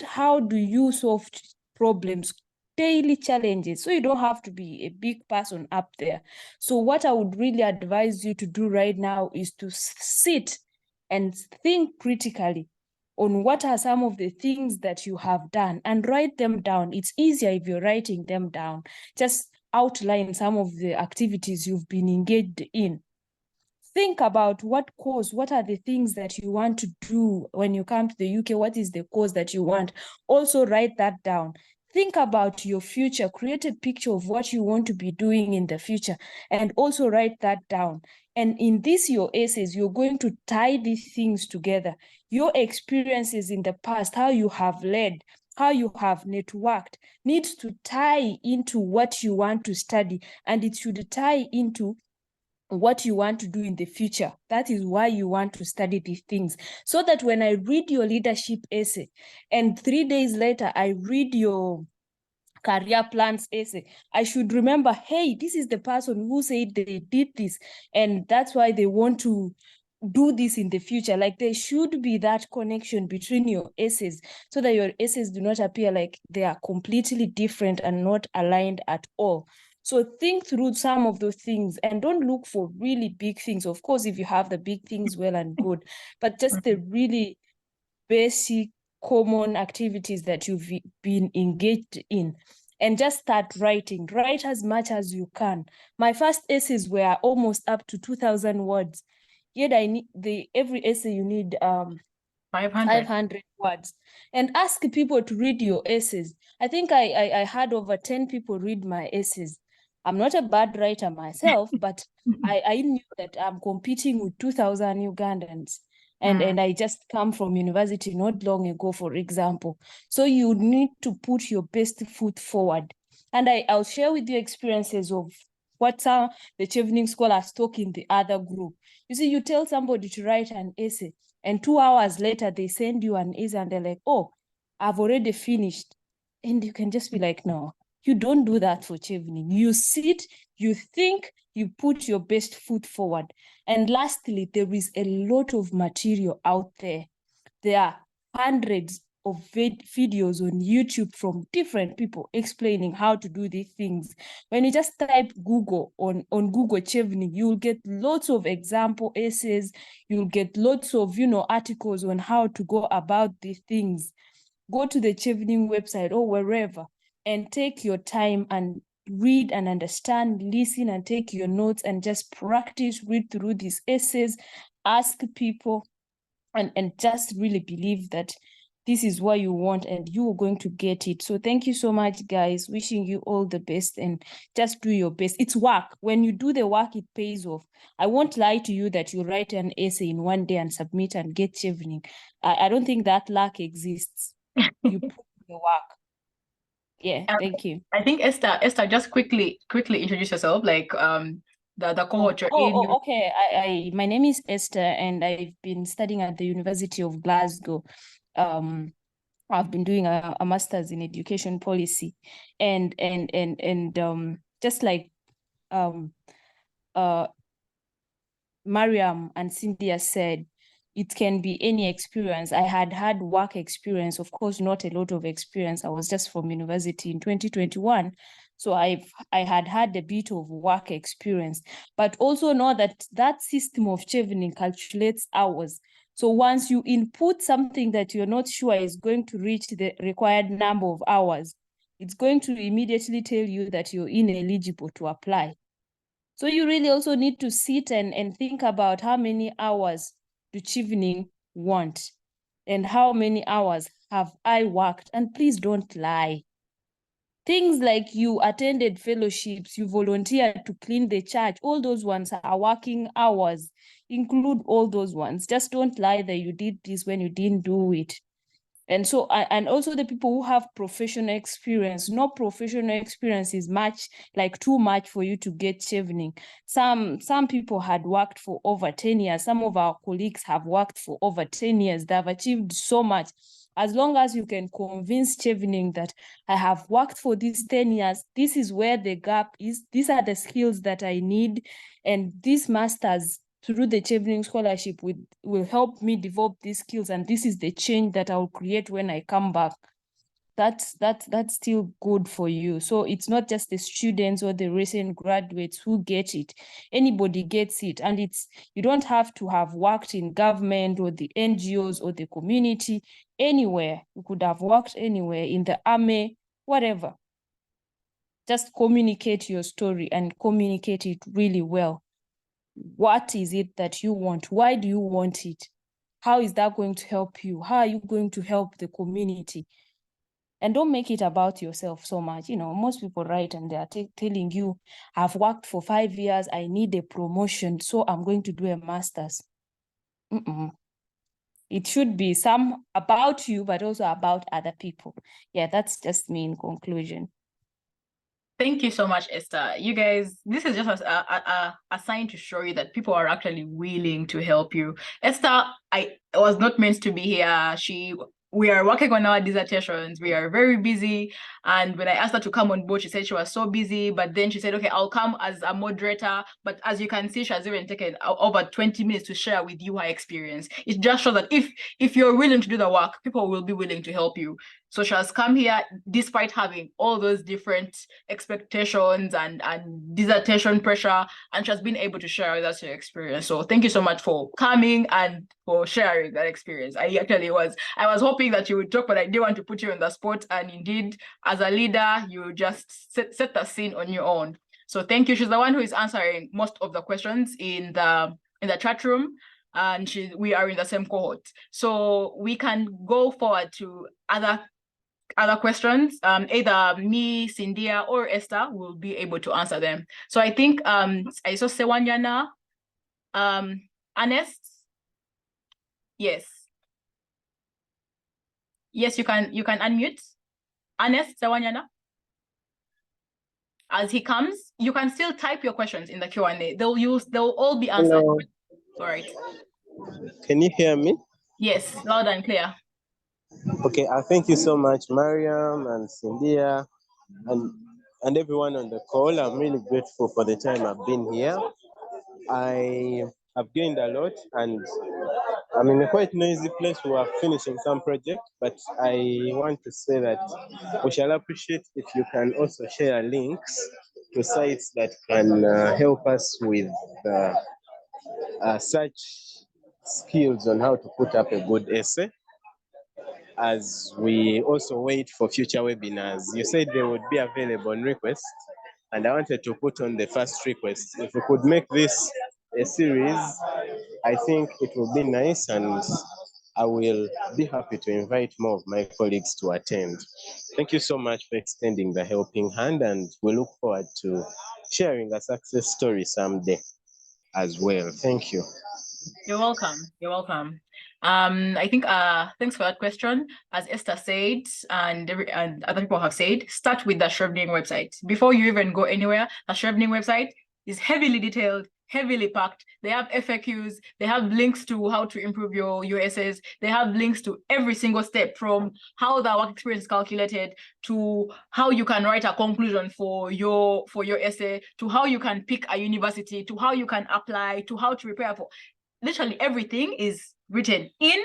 How do you solve problems, daily challenges? So you don't have to be a big person up there. So what I would really advise you to do right now is to sit and think critically on what are some of the things that you have done and write them down. It's easier if you're writing them down. Just outline some of the activities you've been engaged in. Think about what are the things that you want to do when you come to the UK? What is the cause that you want? Also write that down. Think about your future, create a picture of what you want to be doing in the future, and also write that down. And in this, your essays, you're going to tie these things together. Your experiences in the past, how you have led, how you have networked, needs to tie into what you want to study, and it should tie into what you want to do in the future. That is why you want to study these things. So that when I read your leadership essay and 3 days later I read your career plans essay, I should remember, hey, this is the person who said they did this, and that's why they want to do this in the future. Like, there should be that connection between your essays, so that your essays do not appear like they are completely different and not aligned at all. So think through some of those things and don't look for really big things. Of course, if you have the big things, well and good, but just the really basic common activities that you've been engaged in, and just start writing. Write as much as you can. My first essays were almost up to 2,000 words. Yet every essay you need 500 words. And ask people to read your essays. I think I had over 10 people read my essays. I'm not a bad writer myself, but I knew that I'm competing with 2,000 Ugandans. And I just come from university not long ago, for example. So you need to put your best foot forward. And I'll share with you experiences of what the Chevening scholars talk in the other group. You see, you tell somebody to write an essay, and 2 hours later, they send you an essay and they're like, oh, I've already finished. And you can just be like, no, you don't do that for Chevening. You sit, you think, you put your best foot forward. And lastly, there is a lot of material out there. There are hundreds of videos on YouTube from different people explaining how to do these things. When you just type Google on Google Chevening, you'll get lots of example essays. You'll get lots of, articles on how to go about these things. Go to the Chevening website or wherever and take your time and read and understand, listen and take your notes and just practice, read through these essays, ask people, and just really believe that this is what you want and you are going to get it. So thank you so much, guys. Wishing you all the best, and just do your best. It's work. When you do the work, it pays off. I won't lie to you that you write an essay in one day and submit and get Chevening. I don't think that luck exists. You put the work. Yeah, thank you. I think Esther, just quickly introduce yourself, like the cohort you're in. Okay. My name is Esther, and I've been studying at the University of Glasgow. I've been doing a master's in education policy, and just like Mariam and Syndia said, it can be any experience. I had work experience, of course, not a lot of experience. I was just from university in 2021. So I had a bit of work experience, but also know that system of Chevening calculates hours. So once you input something that you're not sure is going to reach the required number of hours, it's going to immediately tell you that you're ineligible to apply. So you really also need to sit and think about how many hours do Chevening want? And how many hours have I worked? And please don't lie. Things like you attended fellowships, you volunteered to clean the church, all those ones are working hours. Include all those ones. Just don't lie that you did this when you didn't do it. And so, and also the people who have professional experience, no professional experience is too much for you to get Chevening. Some people had worked for over 10 years. Some of our colleagues have worked for over 10 years. They have achieved so much. As long as you can convince Chevening that I have worked for these 10 years, this is where the gap is, these are the skills that I need, and this master's through the Chevening scholarship will help me develop these skills, and this is the change that I'll create when I come back. That's still good for you. So it's not just the students or the recent graduates who get it. Anybody gets it, and you don't have to have worked in government or the NGOs or the community. Anywhere, you could have worked anywhere, in the army, whatever. Just communicate your story and communicate it really well. What is it that you want? Why do you want it? How is that going to help you? How are you going to help the community? And don't make it about yourself so much. Most people write and they are telling you, I've worked for 5 years, I need a promotion, so I'm going to do a master's. It should be some about you, but also about other people. Yeah, that's just me in conclusion. Thank you so much, Esther. You guys, this is just a sign to show you that people are actually willing to help you. Esther, I was not meant to be here. We are working on our dissertations. We are very busy. And when I asked her to come on board, she said she was so busy. But then she said, okay, I'll come as a moderator. But as you can see, she has even taken over 20 minutes to share with you her experience. It just shows that if you're willing to do the work, people will be willing to help you. So she has come here despite having all those different expectations and dissertation pressure, and she has been able to share with us her experience. So thank you so much for coming and for sharing that experience. I was hoping that you would talk, but I didn't want to put you on the spot. And indeed, as a leader, you just set the scene on your own. So thank you. She's the one who is answering most of the questions in the chat room. And we are in the same cohort. So we can go forward to other questions. Either me, Syndia, or Esther will be able to answer them. So I think I saw Sewanyana, Ernest. Yes, you can unmute. Ernest Sewanyana. As he comes, you can still type your questions in the Q&A. They'll all be answered. Hello. All right. Can you hear me? Yes, loud and clear. Okay, thank you so much, Mariam and Syndia, and everyone on the call. I'm really grateful for the time I've been here. I have gained a lot, and I'm in a quite noisy place. We are finishing some project, but I want to say that we shall appreciate if you can also share links to sites that can help us with such skills on how to put up a good essay, as we also wait for future webinars. You said they would be available on request, and I wanted to put on the first request. If we could make this a series, I think it will be nice, and I will be happy to invite more of my colleagues to attend. Thank you so much for extending the helping hand, and we look forward to sharing a success story someday as well. Thank you. You're welcome. You're welcome. I think thanks for that question. As Esther said, and other people have said, start with the Chevening website. Before you even go anywhere, the Chevening website is heavily detailed, heavily packed. They have FAQs, they have links to how to improve your essays, they have links to every single step, from how the work experience is calculated, to how you can write a conclusion for your essay, to how you can pick a university, to how you can apply, to how to prepare for. Literally everything is written in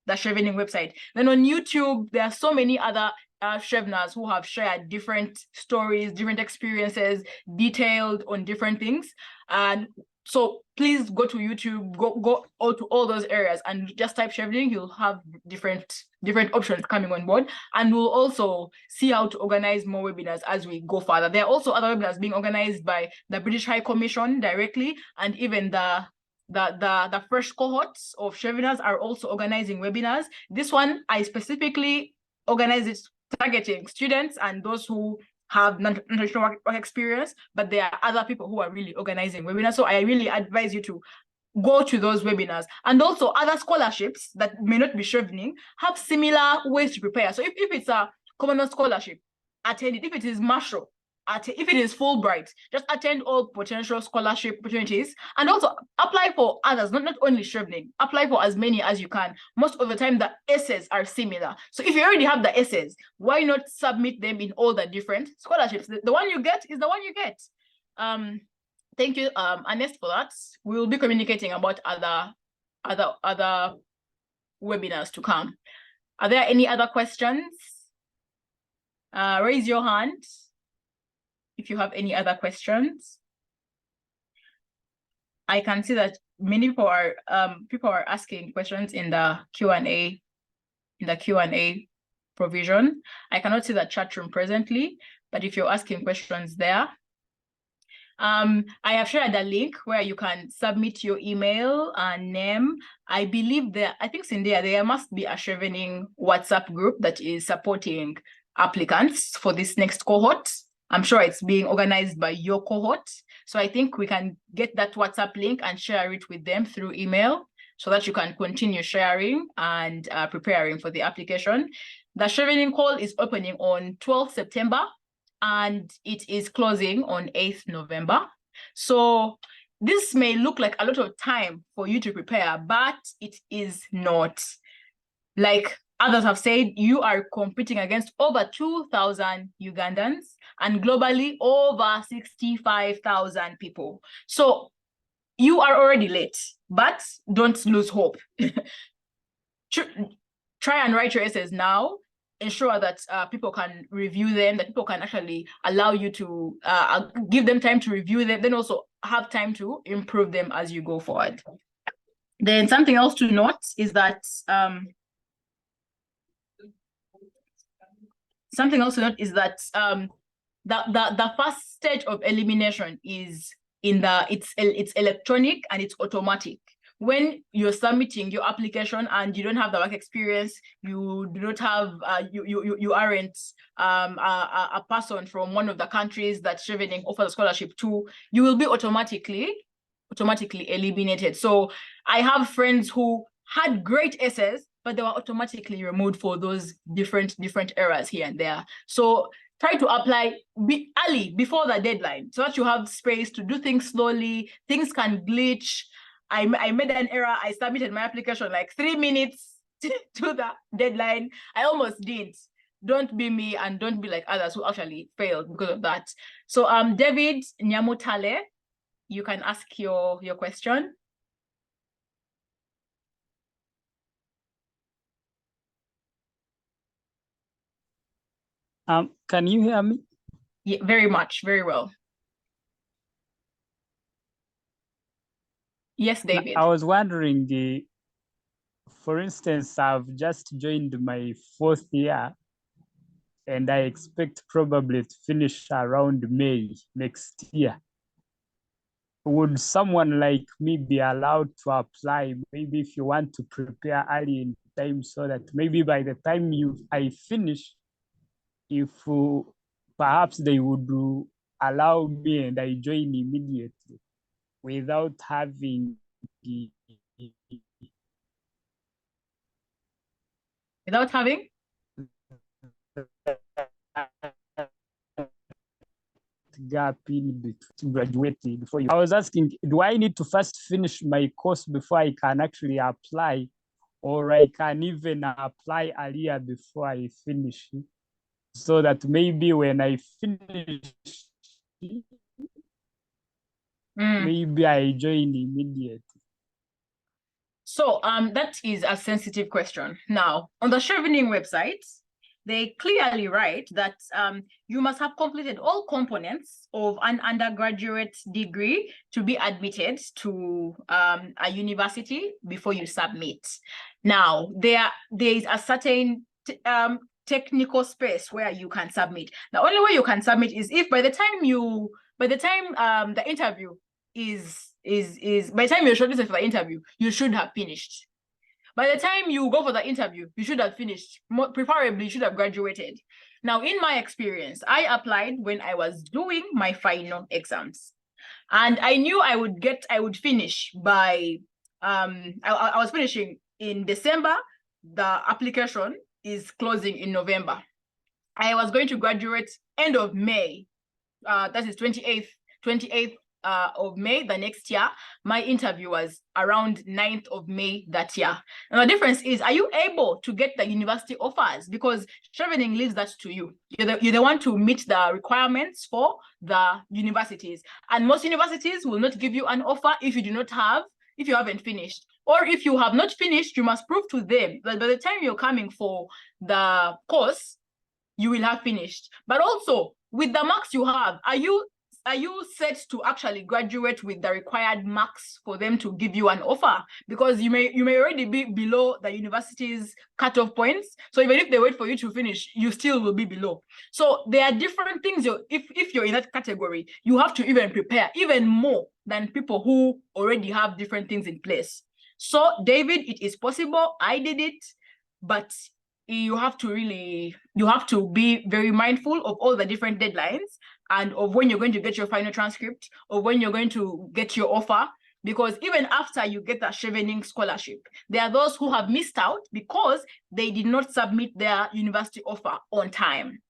the Chevening website. Then on YouTube, there are so many other Cheveners who have shared different stories, different experiences, detailed on different things. And so please go to YouTube, go to all those areas and just type Chevening. You'll have different options coming on board. And we'll also see how to organize more webinars as we go further. There are also other webinars being organized by the British High Commission directly, and even the the fresh cohorts of Cheveners are also organizing webinars. This one, I specifically organize it targeting students and those who have non-traditional work experience, but there are other people who are really organizing webinars. So I really advise you to go to those webinars. And also other scholarships that may not be Chevening have similar ways to prepare. So if it's a Commonwealth scholarship, attend it. If it is Marshall, if it is Fulbright, just attend all potential scholarship opportunities and also apply for others, not only Chevening. Apply for as many as you can. Most of the time, the essays are similar. So if you already have the essays, why not submit them in all the different scholarships? The one you get is the one you get. Thank you, Ernest, for that. We will be communicating about other webinars to come. Are there any other questions? Raise your hand if you have any other questions. I can see that many people are asking questions in the Q&A provision. I cannot see the chat room presently, but if you're asking questions there, I have shared a link where you can submit your email and name. I believe I think Syndia, there must be a Chevening WhatsApp group that is supporting applicants for this next cohort. I'm sure it's being organized by your cohort. So I think we can get that WhatsApp link and share it with them through email so that you can continue sharing and preparing for the application. The Chevening call is opening on 12th September. And it is closing on 8th November. So this may look like a lot of time for you to prepare, but it is not. Like others have said, you are competing against over 2,000 Ugandans and globally over 65,000 people. So you are already late, but don't lose hope. Try and write your essays now. Ensure that people can review them, that people can actually allow you to give them time to review them, then also have time to improve them as you go forward. Then something else to note is that the first stage of elimination is it's electronic and it's automatic. When you're submitting your application and you don't have the work experience, you do not have you aren't a person from one of the countries that Chevening offers a scholarship to, you will be automatically eliminated. So I have friends who had great essays, but they were automatically removed for those different errors here and there. So try to apply early before the deadline so that you have space to do things slowly. Things can glitch. I made an error. I submitted my application like 3 minutes to the deadline. I almost didn't. Don't be me and don't be like others who actually failed because of that. So David Nyamutale, you can ask your question. Can you hear me? Yeah, very much, very well. Yes, David. I was wondering, for instance, I've just joined my 4th year and I expect probably to finish around May next year. Would someone like me be allowed to apply, maybe if you want to prepare early in time so that maybe by the time I finish, if perhaps they would allow me and I join immediately without having gap in between graduating before you. I was asking, do I need to first finish my course before I can actually apply, or I can even apply earlier before I finish, so that maybe when I finish, maybe I join immediately? So that is a sensitive question. Now, on the Chevening website, they clearly write that you must have completed all components of an undergraduate degree to be admitted to a university before you submit. Now, there is a certain technical space where you can submit. The only way you can submit is if by the time the interview is by the time you're shortlisted for the interview, you should have finished. By the time you go for the interview, you should have finished. Preferably, you should have graduated. Now, in my experience, I applied when I was doing my final exams. And I knew I would finish by, I was finishing in December. The application is closing in November. I was going to graduate end of May. That is 28th of May the next year. My interview was around 9th of May that year. And the difference is, are you able to get the university offers? Because Chevening leaves that to you. You're the one to meet the requirements for the universities. And most universities will not give you an offer if you haven't finished. Or if you have not finished, you must prove to them that by the time you're coming for the course, you will have finished. But also, with the marks you have, are you set to actually graduate with the required marks for them to give you an offer? Because you may already be below the university's cutoff points. So even if they wait for you to finish, you still will be below. So there are different things. If you're in that category, you have to even prepare even more than people who already have different things in place. So David, it is possible. I did it, but you have to be very mindful of all the different deadlines and of when you're going to get your final transcript, or when you're going to get your offer. Because even after you get that Chevening scholarship, there are those who have missed out because they did not submit their university offer on time.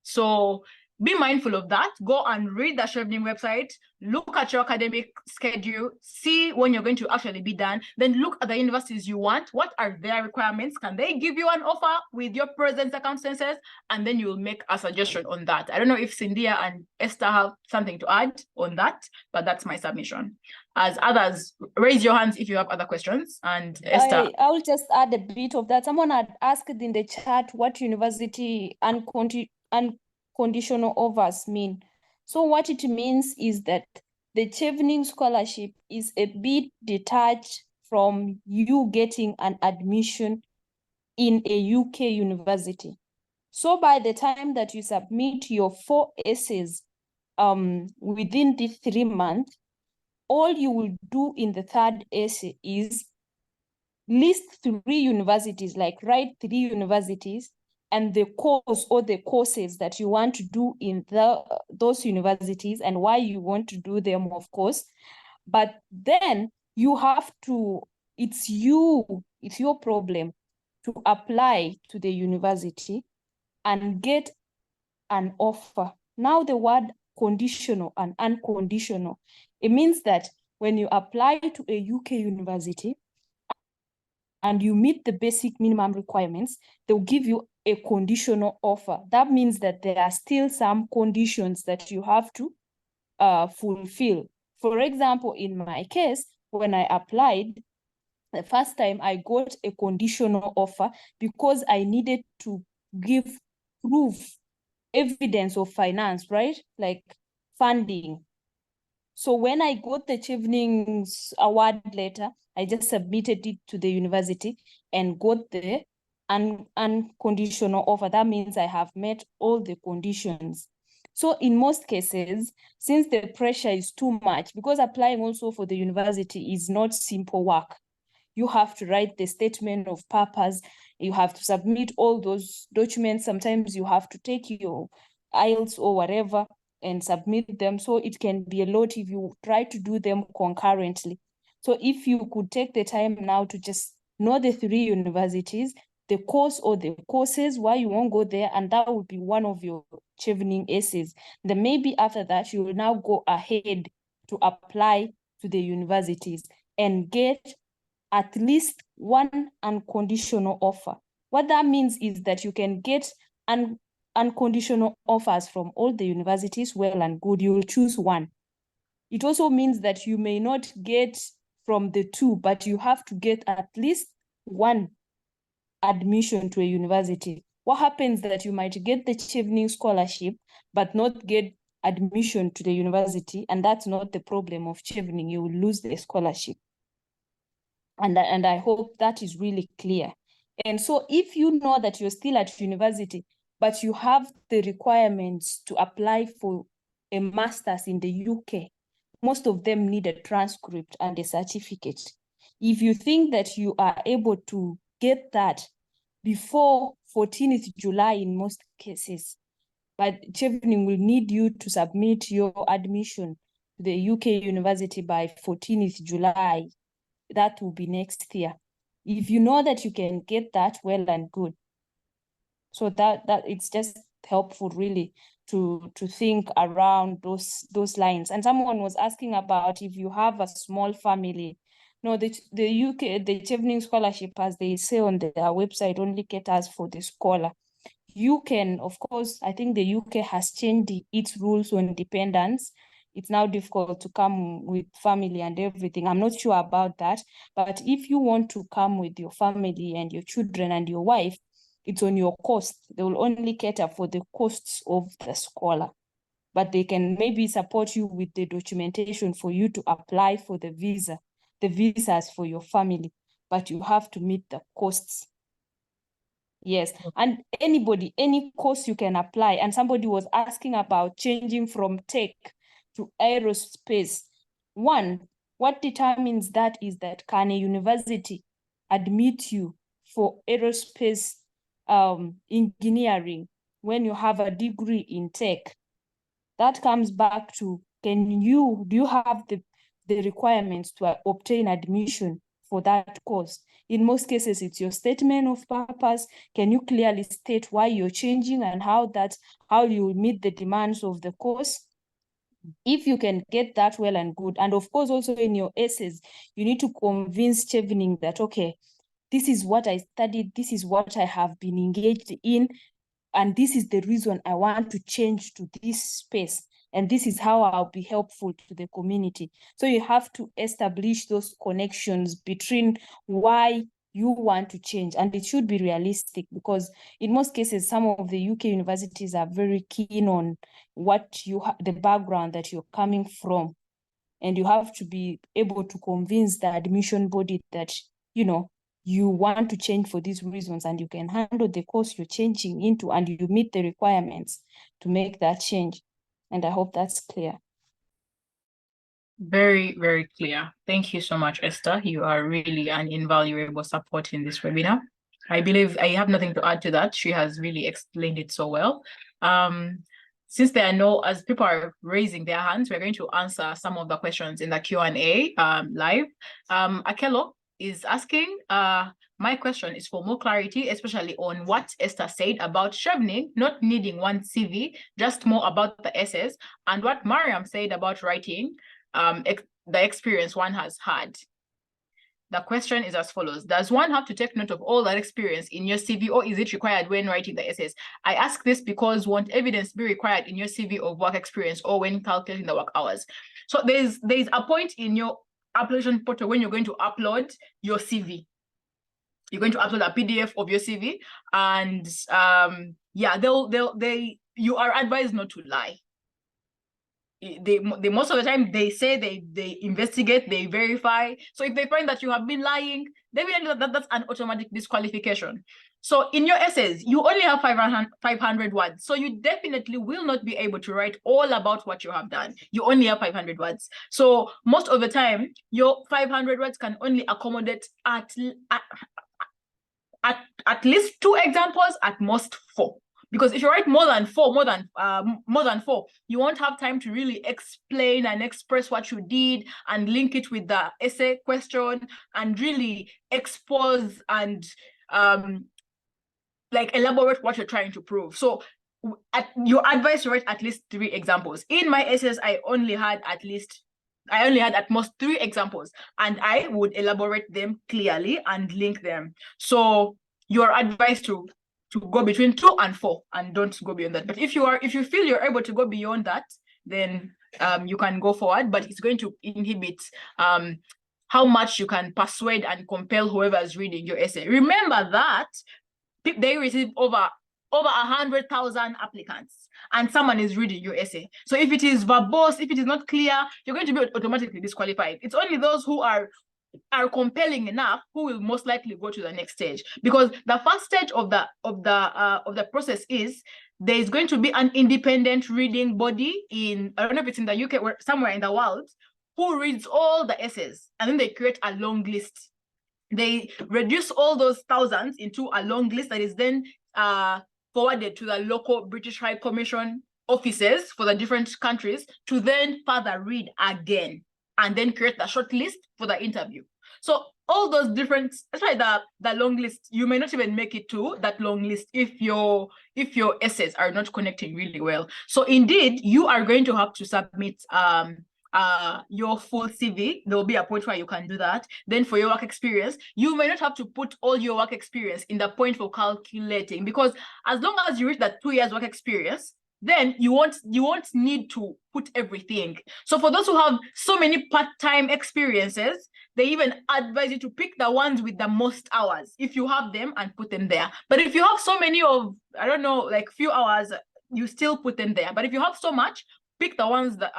So be mindful of that. Go and read the Chevening website, look at your academic schedule, see when you're going to actually be done, then look at the universities you want. What are their requirements? Can they give you an offer with your present circumstances? And then you'll make a suggestion on that. I don't know if Syndia and Esther have something to add on that, but that's my submission. As others, raise your hands if you have other questions. And Esther. I'll just add a bit of that. Someone had asked in the chat what university unconditional offers mean. So what it means is that the Chevening scholarship is a bit detached from you getting an admission in a UK university. So by the time that you submit your 4 essays within the 3 months, all you will do in the 3rd essay is list 3 universities, like write 3 universities and the course or the courses that you want to do in those universities and why you want to do them, of course. But then you have to, it's your problem to apply to the university and get an offer. Now the word conditional and unconditional, it means that when you apply to a UK university and you meet the basic minimum requirements, they'll give you a conditional offer. That means that there are still some conditions that you have to fulfill. For example, in my case, when I applied, the first time I got a conditional offer because I needed to give proof, evidence of finance, right? Like funding. So when I got the Chevening's award letter, I just submitted it to the university and got the unconditional offer. That means I have met all the conditions. So in most cases, since the pressure is too much, because applying also for the university is not simple work. You have to write the statement of purpose. You have to submit all those documents. Sometimes you have to take your IELTS or whatever and submit them. So it can be a lot if you try to do them concurrently. So if you could take the time now to just know the 3 universities, the course or the courses, why you won't go there, and that would be one of your Chevening essays. Then maybe after that, you will now go ahead to apply to the universities and get at least one unconditional offer. What that means is that you can get unconditional offers from all the universities, well and good. You will choose one. It also means that you may not get from the 2, but you have to get at least one admission to a university. What happens that you might get the Chevening scholarship, but not get admission to the university, and that's not the problem of Chevening. You will lose the scholarship. And I hope that is really clear. And so if you know that you're still at university, but you have the requirements to apply for a master's in the UK, most of them need a transcript and a certificate. If you think that you are able to get that before 14th July in most cases, but Chevening will need you to submit your admission to the UK university by 14th July. That will be next year. If you know that you can get that, well and good. So that it's just helpful really to think around those lines. And someone was asking about if you have a small family. No, the UK, the Chevening scholarship, as they say on their website, only caters for the scholar. You can, of course, I think the UK has changed its rules on dependents. It's now difficult to come with family and everything. I'm not sure about that. But if you want to come with your family and your children and your wife, it's on your cost. They will only cater for the costs of the scholar. But they can maybe support you with the documentation for you to apply for the visa, the visas for your family. But you have to meet the costs. Yes, and anybody, any course you can apply. And somebody was asking about changing from tech to aerospace. One, what determines that is that can a university admit you for aerospace engineering when you have a degree in tech? That comes back to, do you have the requirements to obtain admission for that course? In most cases, it's your statement of purpose. Can you clearly state why you're changing and how you meet the demands of the course? If you can get that, well and good. And of course, also in your essays, you need to convince Chevening that, okay, this is what I studied, this is what I have been engaged in, and this is the reason I want to change to this space. And this is how I'll be helpful to the community. So you have to establish those connections between why you want to change. And it should be realistic, because in most cases, some of the UK universities are very keen on what the background that you're coming from. And you have to be able to convince the admission body that, you want to change for these reasons and you can handle the course you're changing into and you meet the requirements to make that change. And I hope that's clear. Very, very clear. Thank you so much, Esther. You are really an invaluable support in this webinar. I believe I have nothing to add to that. She has really explained it so well. Since there are as people are raising their hands, we're going to answer some of the questions in the Q&A live. Akelo is asking, my question is for more clarity, especially on what Esther said about Chevening not needing one CV, just more about the essays, and what Mariam said about writing the experience one has had. The question is as follows. Does one have to take note of all that experience in your CV, or is it required when writing the essays? I ask this because won't evidence be required in your CV of work experience or when calculating the work hours? So there's a point in your application portal when you're going to upload your CV. You're going to upload a PDF of your CV, and you are advised not to lie. They most of the time they say they investigate, they verify. So if they find that you have been lying, definitely that's an automatic disqualification. So in your essays, you only have 500 words. So you definitely will not be able to write all about what you have done. You only have 500 words. So most of the time, your 500 words can only accommodate at least 2 examples, at most 4. Because if you write more than four, you won't have time to really explain and express what you did and link it with the essay question and really expose and elaborate what you're trying to prove. So your advice to write at least 3 examples. In my essays, I only had at most 3 examples, and I would elaborate them clearly and link them. So your advice to go between 2 and 4, and don't go beyond that. But if you feel you're able to go beyond that, then you can go forward, but it's going to inhibit how much you can persuade and compel whoever is reading your essay. Remember that they receive over 100,000 applicants, and someone is reading your essay. So if it is verbose, if it is not clear, you're going to be automatically disqualified. It's only those who are compelling enough who will most likely go to the next stage, because the first stage of the process is there is going to be an independent reading body in, I don't know if it's in the UK or somewhere in the world, who reads all the essays, and then they create a long list. They reduce all those thousands into a long list that is then forwarded to the local British High Commission offices for the different countries to then further read again and then create the short list for the interview. So all those different, that's why the long list, you may not even make it to that long list if your essays are not connecting really well. So indeed, you are going to have to submit your full CV. There will be a point where you can do that. Then for your work experience, you may not have to put all your work experience in the point for calculating, because as long as you reach that 2 years work experience, then you won't need to put everything. So for those who have so many part-time experiences, they even advise you to pick the ones with the most hours, if you have them, and put them there. But if you have so many of, I don't know, like few hours, you still put them there. But if you have so much, pick the ones that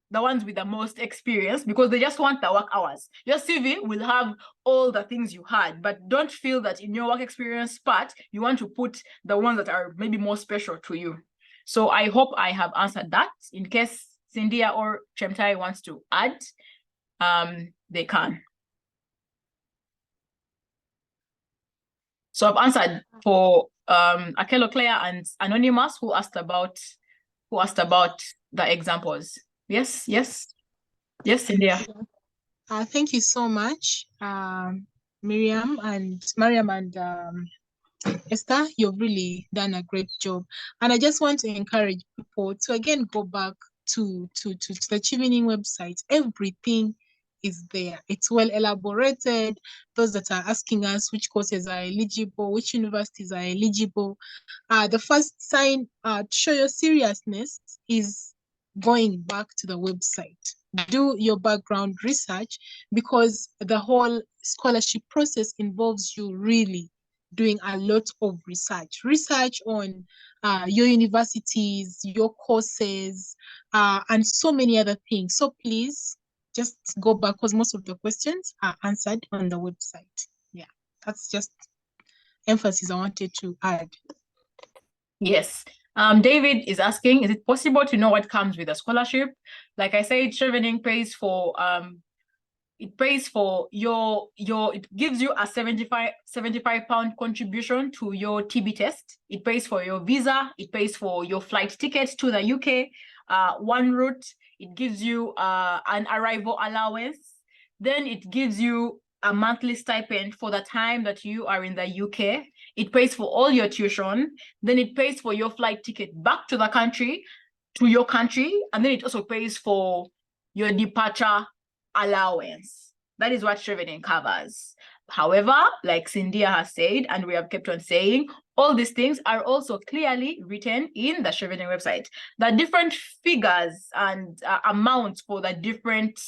the ones with the most experience, because they just want the work hours. Your CV will have all the things you had, but don't feel that in your work experience part, you want to put the ones that are maybe more special to you. So I hope I have answered that. In case Syndia or Chemutai wants to add, they can. So I've answered for Akelo, Claire, and Anonymous, who asked about the examples. Yes, Syndia. Thank you so much, Mariam and Esther. You've really done a great job, and I just want to encourage people to again go back to the Chevening website. Everything is there. It's well elaborated. Those that are asking us which courses are eligible, which universities are eligible, the first sign to show your seriousness is going back to the website. Do your background research, because the whole scholarship process involves you really doing a lot of research on your universities, your courses, and so many other things. So please just go back, because most of the questions are answered on the website. Yeah, that's just emphasis I wanted to add. Yes. David is asking, is it possible to know what comes with a scholarship? Like I said, Chevening pays for it gives you a 75 pound contribution to your TB test. It pays for your visa, it pays for your flight tickets to the UK, one route. It gives you an arrival allowance. Then it gives you a monthly stipend for the time that you are in the UK. It pays for all your tuition. Then it pays for your flight ticket back to the country, to your country. And then it also pays for your departure allowance. That is what Chevening covers. However, like Syndia has said, and we have kept on saying, all these things are also clearly written in the Chevening website. The different figures and amounts for the different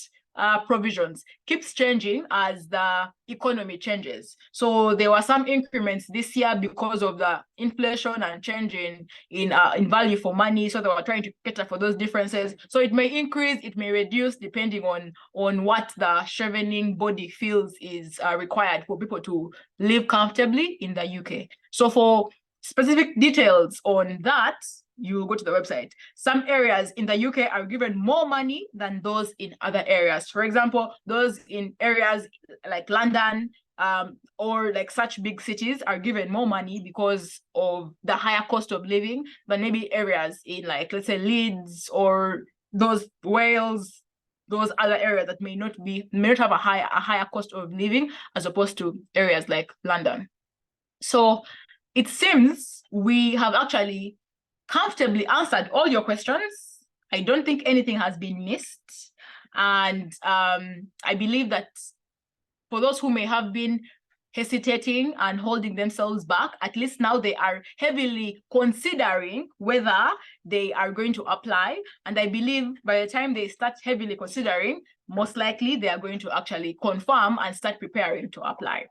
provisions keeps changing as the economy changes. So there were some increments this year because of the inflation and change in value for money. So they were trying to cater for those differences. So it may increase, it may reduce, depending on what the Chevening body feels is required for people to live comfortably in the UK. So for specific details on that, you go to the website. Some areas in the UK are given more money than those in other areas. For example, those in areas like London or like such big cities are given more money because of the higher cost of living than maybe areas in, like, let's say Leeds or those Wales, those other areas that may not have a higher cost of living as opposed to areas like London. So it seems we have actually comfortably answered all your questions. I don't think anything has been missed. And I believe that for those who may have been hesitating and holding themselves back, at least now they are heavily considering whether they are going to apply. And I believe by the time they start heavily considering, most likely they are going to actually confirm and start preparing to apply.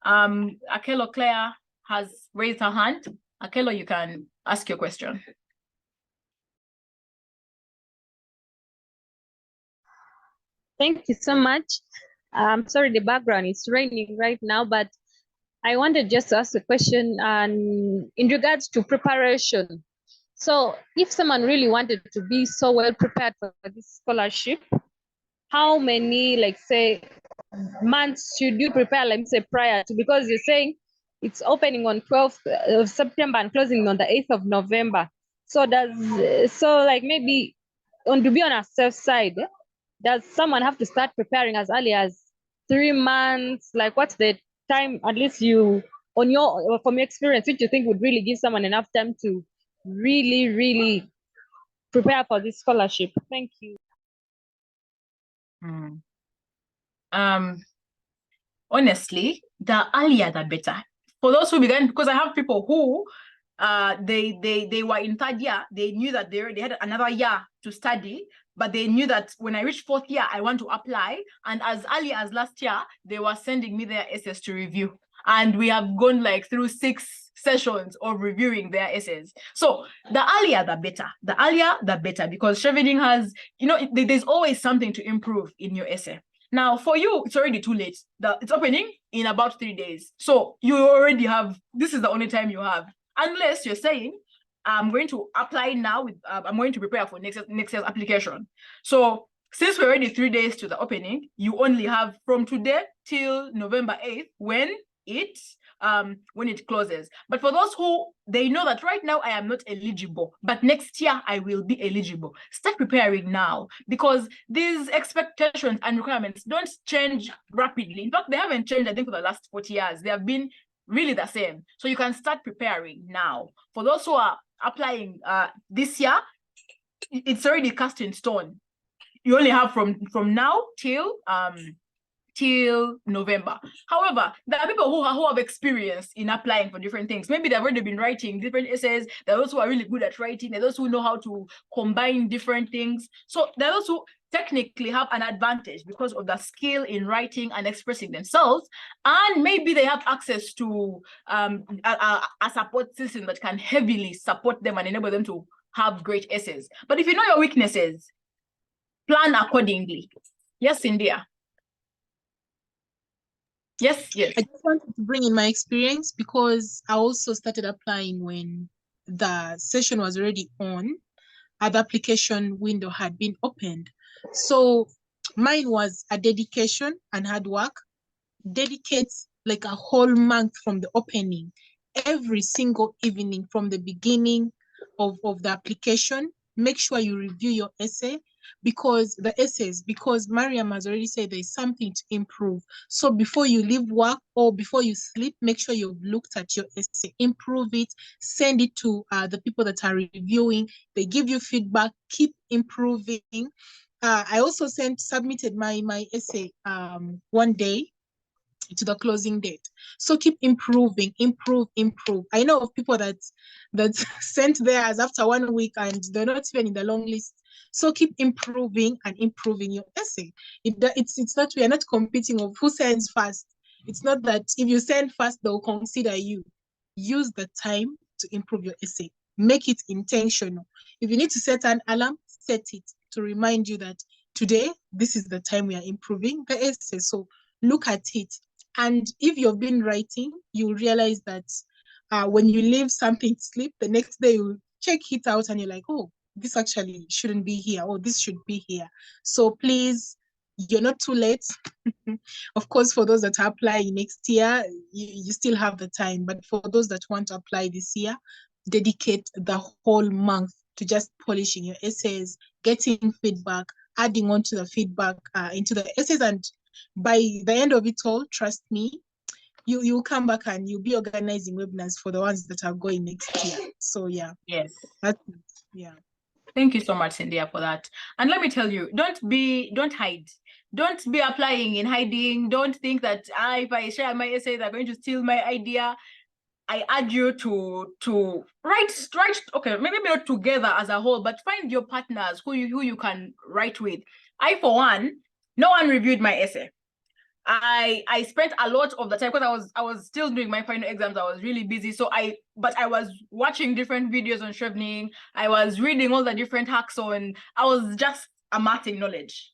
Akelo Claire has raised her hand. Akelo, you can ask your question. Thank you so much. Sorry, the background is raining right now, but I wanted just to ask a question in regards to preparation. So if someone really wanted to be so well prepared for this scholarship, how many, like say, months should you prepare, like say prior to, because you're saying it's opening on 12th of September and closing on the 8th of November. So like maybe to be on a safe side, does someone have to start preparing as early as 3 months? Like what's the time, at least you, from your experience, which you think would really give someone enough time to really prepare for this scholarship? Thank you. Honestly, the earlier the better. For those who began, because I have people who they were in 3rd year, they knew that they already had another year to study, but they knew that when I reach 4th year, I want to apply. And as early as last year, they were sending me their essays to review. And we have gone like through 6 sessions of reviewing their essays. So the earlier the better. The earlier the better, because Chevening has, there's always something to improve in your essay. Now, for you, it's already too late. It's opening in about 3 days. So you already have, this is the only time you have. Unless you're saying, I'm going to apply now, I'm going to prepare for next year's application. So since we're already 3 days to the opening, you only have from today till November 8th when it closes. But for those who, they know that right now I am not eligible, but next year I will be eligible, start preparing now, because these expectations and requirements don't change rapidly. In fact, they haven't changed, I think, for the last 40 years. They have been really the same. So you can start preparing now. For those who are applying this year, it's already cast in stone. You only have from now till November. However, there are people who have experience in applying for different things. Maybe they've already been writing different essays. There are those who are really good at writing. There are those who know how to combine different things. So there are those who technically have an advantage because of the skill in writing and expressing themselves. And maybe they have access to a support system that can heavily support them and enable them to have great essays. But if you know your weaknesses, plan accordingly. Yes, Syndia. Yes. I just wanted to bring in my experience, because I also started applying when the session was already on, the application window had been opened. So mine was a dedication and hard work. Dedicate like a whole month from the opening, every single evening from the beginning of the application. Make sure you review your essay, because Mariam has already said there's something to improve. So before you leave work or before you sleep, make sure you've looked at your essay, improve it, send it to the people that are reviewing. They give you feedback, keep improving. I also submitted my essay one day to the closing date. So keep improving, improve. I know of people that sent theirs after 1 week and they're not even in the long list. So keep improving and improving your essay. It's not, we are not competing of who sends first. It's not that if you send first, they'll consider you. Use the time to improve your essay. Make it intentional. If you need to set an alarm, set it to remind you that today, this is the time we are improving the essay. So look at it. And if you've been writing, you'll realize that when you leave something to sleep, the next day you check it out and you're like, oh, this actually shouldn't be here, or this should be here. So please, you're not too late. Of course, for those that are applying next year, you still have the time. But for those that want to apply this year, dedicate the whole month to just polishing your essays, getting feedback, adding on to the feedback into the essays. And by the end of it all, trust me, you'll come back and you'll be organizing webinars for the ones that are going next year. So yeah. Yes. That's it. Yeah. Thank you so much, Syndia, for that. And let me tell you, don't hide. Don't be applying in hiding. Don't think that if I share my essay, they're going to steal my idea. I urge you to write, okay, maybe not together as a whole, but find your partners who you can write with. I, for one, no one reviewed my essay. I spent a lot of the time, because I was still doing my final exams. I was really busy. But I was watching different videos on Chevening. I was reading all the different hacks I was just amassing knowledge.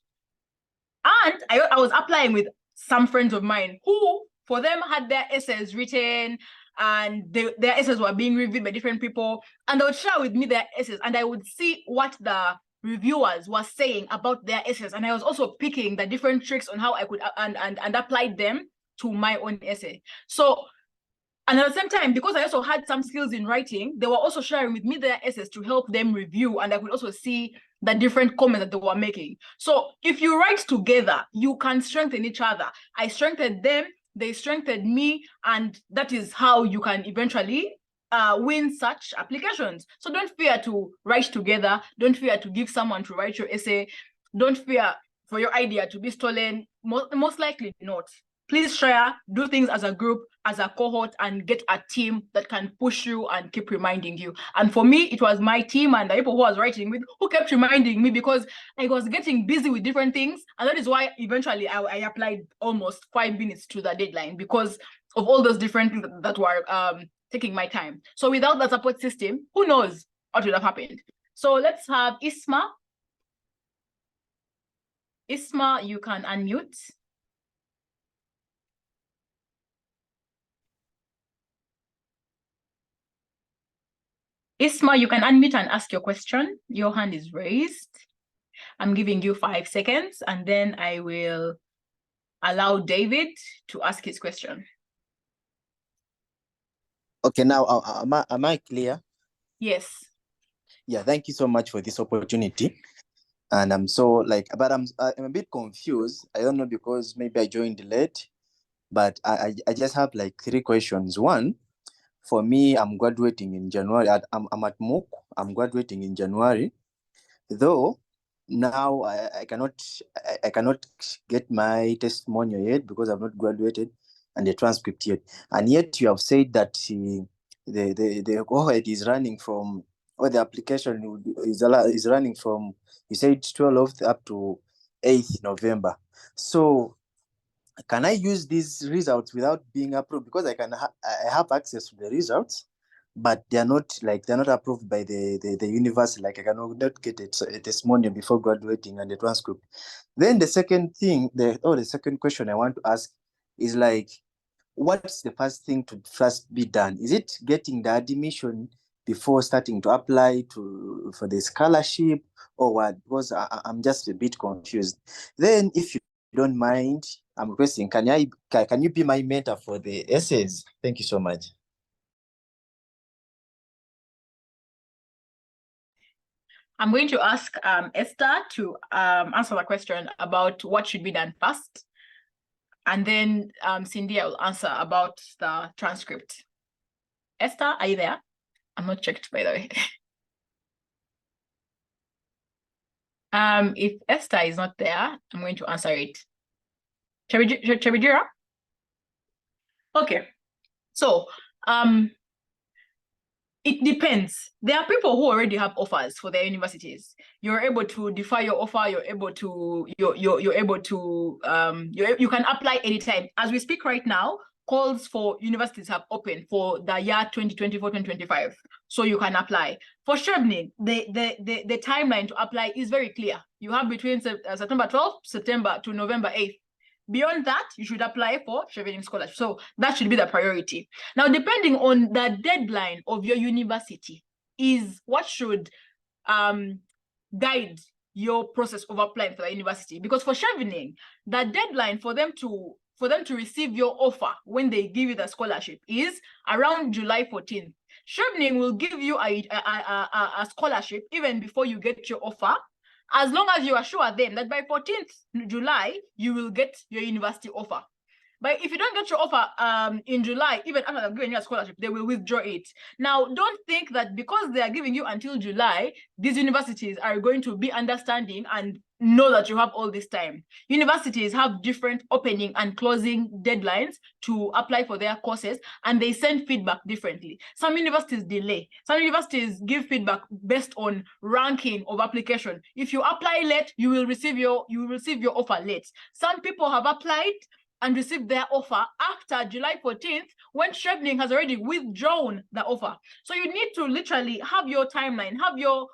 And I was applying with some friends of mine who, for them, had their essays written, and their essays were being reviewed by different people. And they would share with me their essays, and I would see what the reviewers were saying about their essays, and I was also picking the different tricks on how I could and applied them to my own essay. So, and at the same time, because I also had some skills in writing, they were also sharing with me their essays to help them review, and I could also see the different comments that they were making. So if you write together, you can strengthen each other. I strengthened them, they strengthened me, and that is how you can eventually win such applications. So don't fear to write together. Don't fear to give someone to write your essay. Don't fear for your idea to be stolen. Most likely not. Please share, do things as a group, as a cohort, and get a team that can push you and keep reminding you. And for me, it was my team and the people who I was writing with who kept reminding me, because I was getting busy with different things. And that is why eventually I applied almost 5 minutes to the deadline, because of all those different things that were taking my time. So without the support system, who knows what would have happened? So let's have Isma. Isma, you can unmute. Isma, you can unmute and ask your question. Your hand is raised. I'm giving you 5 seconds, and then I will allow David to ask his question. Okay, now am I clear? Yes. Yeah, thank you so much for this opportunity. And I'm so but I'm a bit confused. I don't know, because maybe I joined late, but I just have 3 questions. One, for me, I'm graduating in January. I'm at MOOC. I'm graduating in January. Though now I cannot get my testimonial yet because I've not graduated and the transcript yet. And yet you have said that the cohort is running from, or the application is running from, you said 12th up to 8th November. So can I use these results without being approved? Because I have access to the results, but they're not approved by the university. I cannot get a testimonial before graduating and the transcript. Then the second thing, the second question I want to ask is what's the first thing to first be done? Is it getting the admission before starting to apply for the scholarship, or what? Because I'm just a bit confused. Then, if you don't mind, I'm requesting, can you be my mentor for the essays? Thank you so much. I'm going to ask Esther to answer the question about what should be done first. And then Syndia will answer about the transcript. Esther, are you there? I'm not checked, by the way. If Esther is not there, I'm going to answer it. Chebijira? Okay. So it depends. There are people who already have offers for their universities. You're able to defy your offer. You're able to you can apply anytime. As we speak right now, calls for universities have opened for the year 2024-2025. So you can apply. For Chevening, the timeline to apply is very clear. You have between September 12th, September to November 8th. Beyond that, you should apply for Chevening scholarship. So that should be the priority. Now, depending on the deadline of your university is what should guide your process of applying for the university. Because for Chevening, the deadline for them to receive your offer when they give you the scholarship is around July 14th. Chevening will give you a scholarship even before you get your offer, as long as you assure them that by 14th July, you will get your university offer. But if you don't get your offer in July, even after they've given you a scholarship, they will withdraw it. Now, don't think that because they are giving you until July, these universities are going to be understanding and know that you have all this time. Universities have different opening and closing deadlines to apply for their courses, and they send feedback differently. Some universities delay. Some universities give feedback based on ranking of application. If you apply late, you will receive your offer late. Some people have applied and received their offer after July 14th, when Chevening has already withdrawn the offer. So you need to literally have your timeline, have your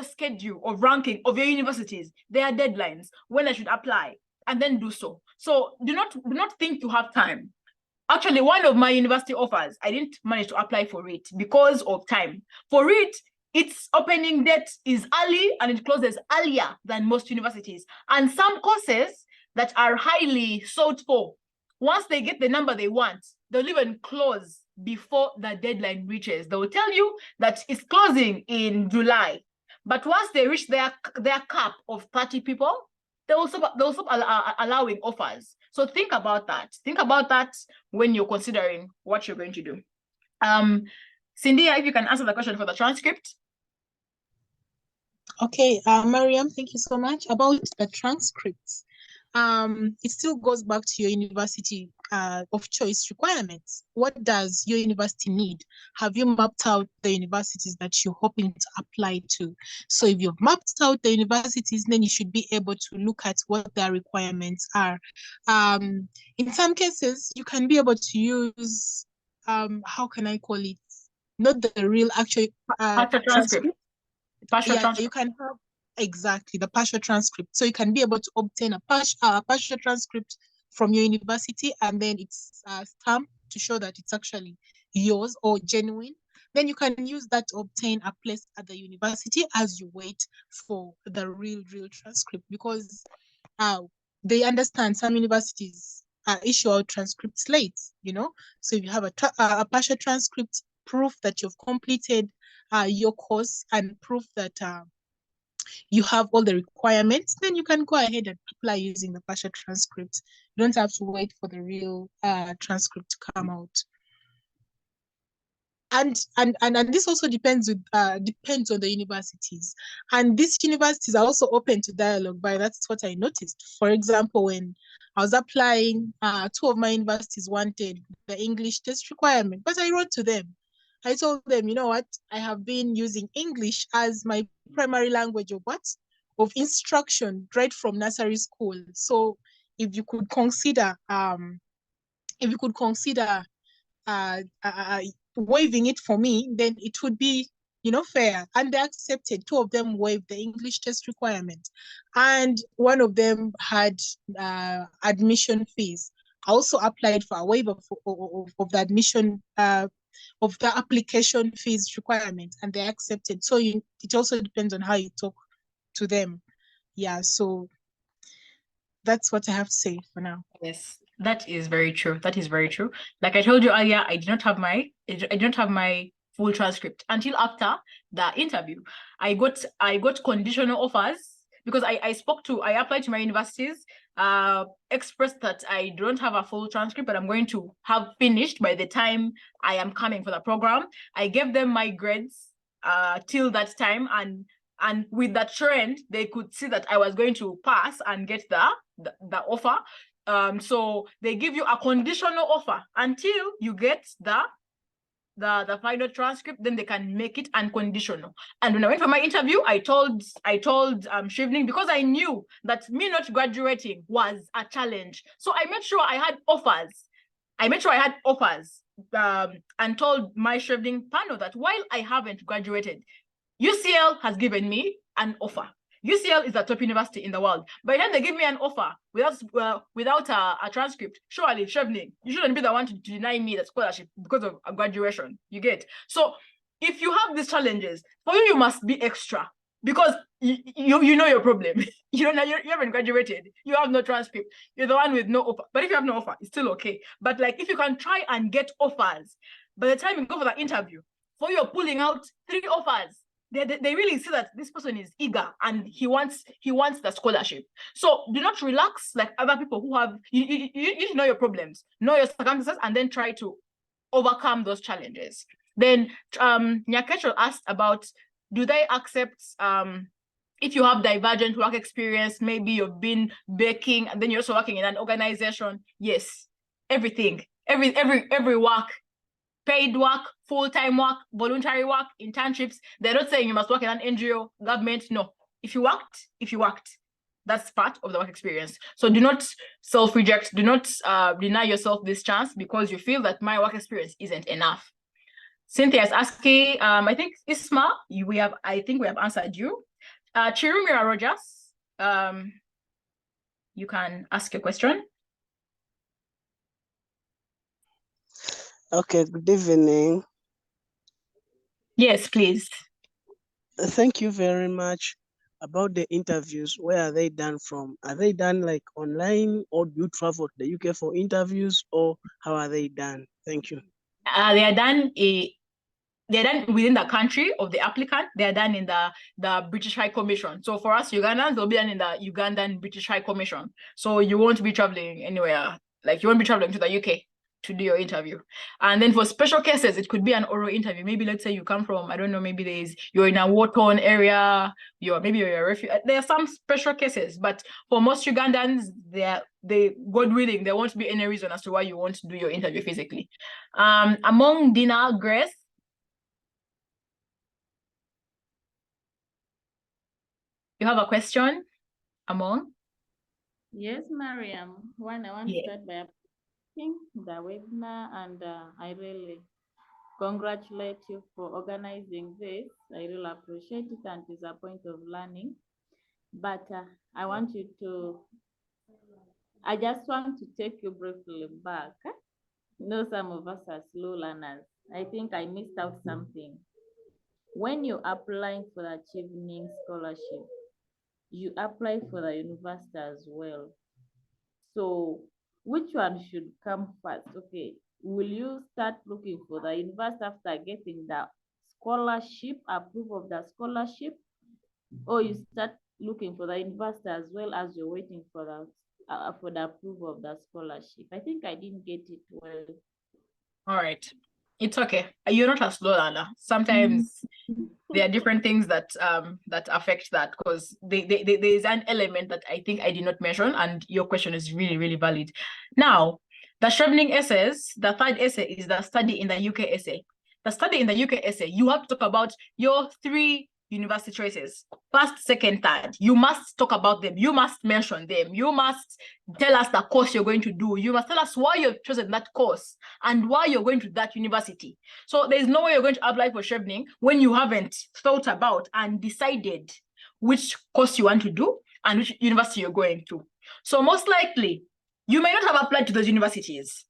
schedule of ranking of your universities, their deadlines, when I should apply, and then do so. So do not think you have time. Actually, one of my university offers, I didn't manage to apply for it because of time. For it, its opening date is early and it closes earlier than most universities. And some courses that are highly sought for, once they get the number they want, they'll even close before the deadline reaches. They will tell you that it's closing in July. But once they reach their cap of 30 people, they'll stop allowing offers. So think about that. Think about that when you're considering what you're going to do. Syndia, if you can answer the question for the transcript. Okay, Mariam, thank you so much. About the transcripts, it still goes back to your university of choice requirements. What does your university need? Have you mapped out the universities that you're hoping to apply to? So if you've mapped out the universities, then you should be able to look at what their requirements are. In some cases, you can be able to use, how can I call it? Not the real actual transcript. Partial transcript. You can have exactly the partial transcript. So you can be able to obtain a partial transcript from your university, and then it's stamped to show that it's actually yours or genuine. Then you can use that to obtain a place at the university as you wait for the real transcript, because they understand some universities issue out transcripts late, you know. So if you have a partial transcript, proof that you've completed your course and proof that you have all the requirements, then you can go ahead and apply using the partial transcript. You don't have to wait for the real transcript to come out. And this also depends on the universities. And these universities are also open to dialogue, but that's what I noticed. For example, when I was applying, two of my universities wanted the English test requirement, but I wrote to them. I told them, you know what, I have been using English as my primary language of instruction right from nursery school. So if you could consider waiving it for me, then it would be, you know, fair. And they accepted. Two of them waived the English test requirement, and one of them had admission fees. I also applied for a waiver of the admission of the application fees requirement, and they accepted. So it also depends on how you talk to them. Yeah, so that's what I have to say for now. Yes, that is very true. That is very true. Like I told you earlier, I did not have my full transcript until after the interview. I got conditional offers because I applied to my universities, expressed that I don't have a full transcript, but I'm going to have finished by the time I am coming for the program. I gave them my grades till that time, and with that trend, they could see that I was going to pass and get the offer. So they give you a conditional offer until you get the final transcript, then they can make it unconditional. And when I went for my interview, I told Chevening, because I knew that me not graduating was a challenge. So I made sure I had offers. And told my Chevening panel that while I haven't graduated, UCL has given me an offer. UCL is the top university in the world. By the time they give me an offer without a transcript, surely, Chevening, you shouldn't be the one to deny me the scholarship because of a graduation. You get? So if you have these challenges, for you must be extra, because you know your problem. You haven't graduated. You have no transcript. You're the one with no offer. But if you have no offer, it's still okay. But like if you can try and get offers, by the time you go for the interview, for you're pulling out 3 offers, they really see that this person is eager and he wants the scholarship. So do not relax like other people who have, you need to know your problems, know your circumstances, and then try to overcome those challenges. Then Nyakesho asked about, do they accept if you have divergent work experience, maybe you've been baking and then you're also working in an organization? Yes, everything, every work, paid work, full-time work, voluntary work, internships. They're not saying you must work in an NGO, government. No. If you worked, that's part of the work experience. So do not self-reject. Do not deny yourself this chance because you feel that my work experience isn't enough. Cynthia is asking, I think Isma, I think we have answered you. Chirumira Rogers, you can ask your question. Okay, good evening. Yes, please. Thank you very much. About the interviews, where are they done from? Are they done like online, or do you travel to the UK for interviews, or how are they done? Thank you. They are done within the country of the applicant. They are done in the British High Commission. So for us Ugandans, they'll be done in the Ugandan British High Commission. So you won't be traveling anywhere. Like you won't be traveling to the UK to do your interview. And then for special cases, it could be an oral interview. Maybe let's say you come from, I don't know, maybe you're in a war-torn area, maybe you're a refugee. There are some special cases, but for most Ugandans, God willing, there won't be any reason as to why you won't do your interview physically. Among Dina, Grace, you have a question, Amon? Yes, Mariam. I want to start by appreciating the webinar, and I really congratulate you for organizing this. I really appreciate it, and it's a point of learning. But I just want to take you briefly back. You know, some of us are slow learners. I think I missed out something. When you're applying for the Chevening scholarship, you apply for the university as well. So which one should come first? Okay, will you start looking for the university after getting the scholarship, approval of the scholarship, or you start looking for the university as well as you're waiting for the approval of the scholarship? I think I didn't get it well. All right, it's okay. You're not a slow learner. Sometimes there are different things that affect that, because there is an element that I think I did not mention, and your question is really, really valid. Now, the Chevening essays, the third essay is the study in the UK essay. The study in the UK essay, you have to talk about your 3 university choices, first, second, third. You must talk about them. You must mention them. You must tell us the course you're going to do. You must tell us why you've chosen that course and why you're going to that university. So there's no way you're going to apply for Chevening when you haven't thought about and decided which course you want to do and which university you're going to. So most likely, you may not have applied to those universities,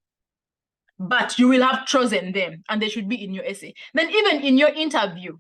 but you will have chosen them, and they should be in your essay. Then even in your interview,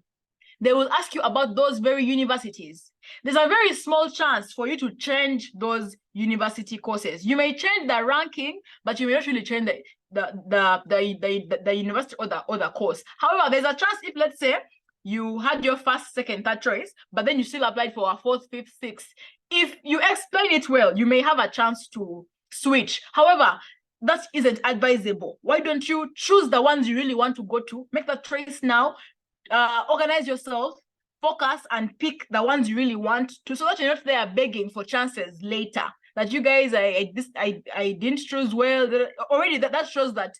they will ask you about those very universities. There's a very small chance for you to change those university courses. You may change the ranking, but you may not really change the university or the course. However, there's a chance if, let's say, you had your first, second, third choice, but then you still applied for a 4th, 5th, 6th. If you explain it well, you may have a chance to switch. However, that isn't advisable. Why don't you choose the ones you really want to go to, make the choice now, organize yourself, focus, and pick the ones you really want to, so that you're not there begging for chances later. That you guys, I didn't choose well. Already that shows that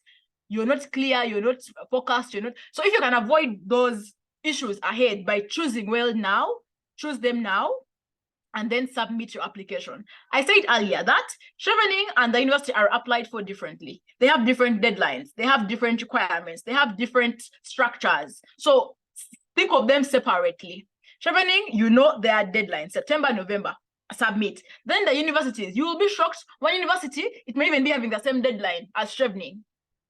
you're not clear, you're not focused, you're not. So if you can avoid those issues ahead by choosing well now, choose them now, and then submit your application. I said earlier that Chevening and the university are applied for differently. They have different deadlines. They have different requirements. They have different structures. So think of them separately. Chevening, you know their deadlines, September, November, submit. Then the universities, you will be shocked. One university, it may even be having the same deadline as Chevening.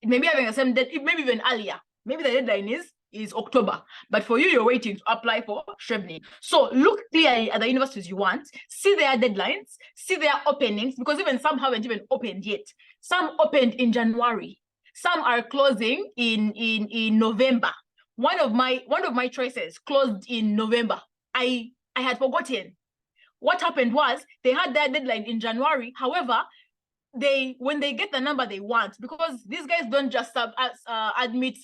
It may be having the same deadline, it may be even earlier. Maybe the deadline is October, but for you, you're waiting to apply for Chevening. So look clearly at the universities you want, see their deadlines, see their openings, because even some haven't even opened yet. Some opened in January. Some are closing in November. One of my choices closed in November. I had forgotten. What happened was they had their deadline in January. However, when they get the number they want, because these guys don't just admit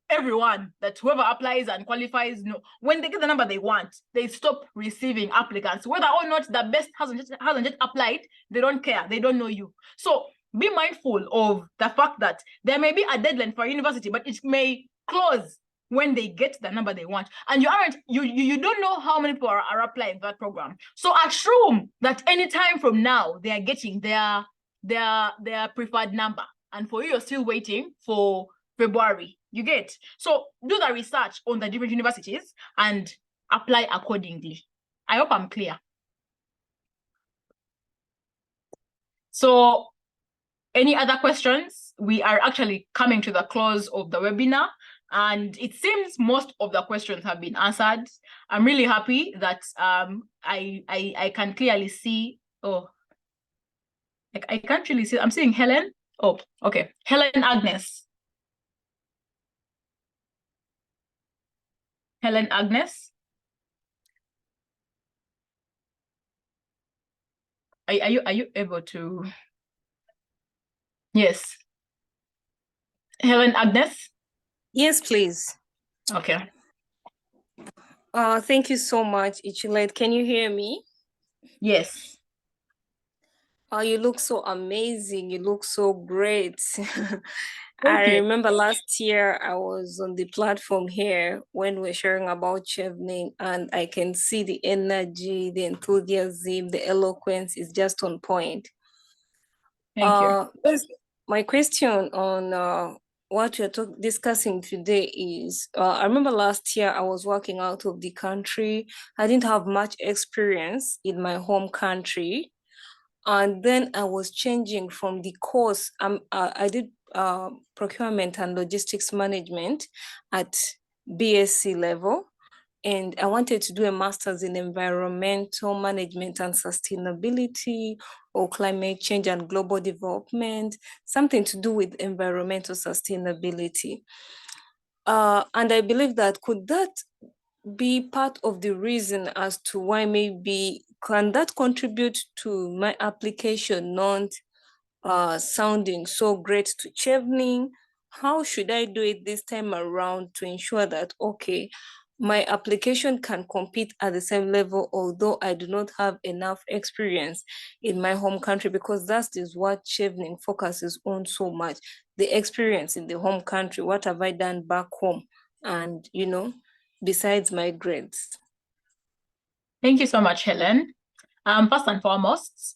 everyone, that whoever applies and qualifies, no. When they get the number they want, they stop receiving applicants. Whether or not the best hasn't yet applied, they don't care. They don't know you. So be mindful of the fact that there may be a deadline for a university, but it may close when they get the number they want. And you don't know how many people are applying for that program. So assume that anytime from now, they are getting their preferred number. And for you, you're still waiting for February. You get? So do the research on the different universities and apply accordingly. I hope I'm clear. So any other questions? We are actually coming to the close of the webinar. And it seems most of the questions have been answered. I'm really happy that I can clearly see, oh, I can't really see, I'm seeing Helen. Oh, okay. Helen Agnes. Helen Agnes. Are you able to? Yes. Helen Agnes? Yes, please. Okay. Thank you so much, Iculet. Can you hear me? Yes. Oh, you look so amazing. You look so great. Thank you. Remember last year I was on the platform here when we're sharing about Chevening, and I can see the energy, the enthusiasm, the eloquence is just on point. Thank you. My question on what we're discussing today is, I remember last year I was working out of the country. I didn't have much experience in my home country. And then I was changing from the course. I did procurement and logistics management at BSc level. And I wanted to do a master's in environmental management and sustainability, or climate change and global development, something to do with environmental sustainability. And I believe that could that be part of the reason as to why maybe can that contribute to my application not sounding so great to Chevening? How should I do it this time around to ensure that, okay, my application can compete at the same level, although I do not have enough experience in my home country? Because that is what Chevening focuses on so much, the experience in the home country. What have I done back home? And, besides my grades. Thank you so much, Helen. First and foremost,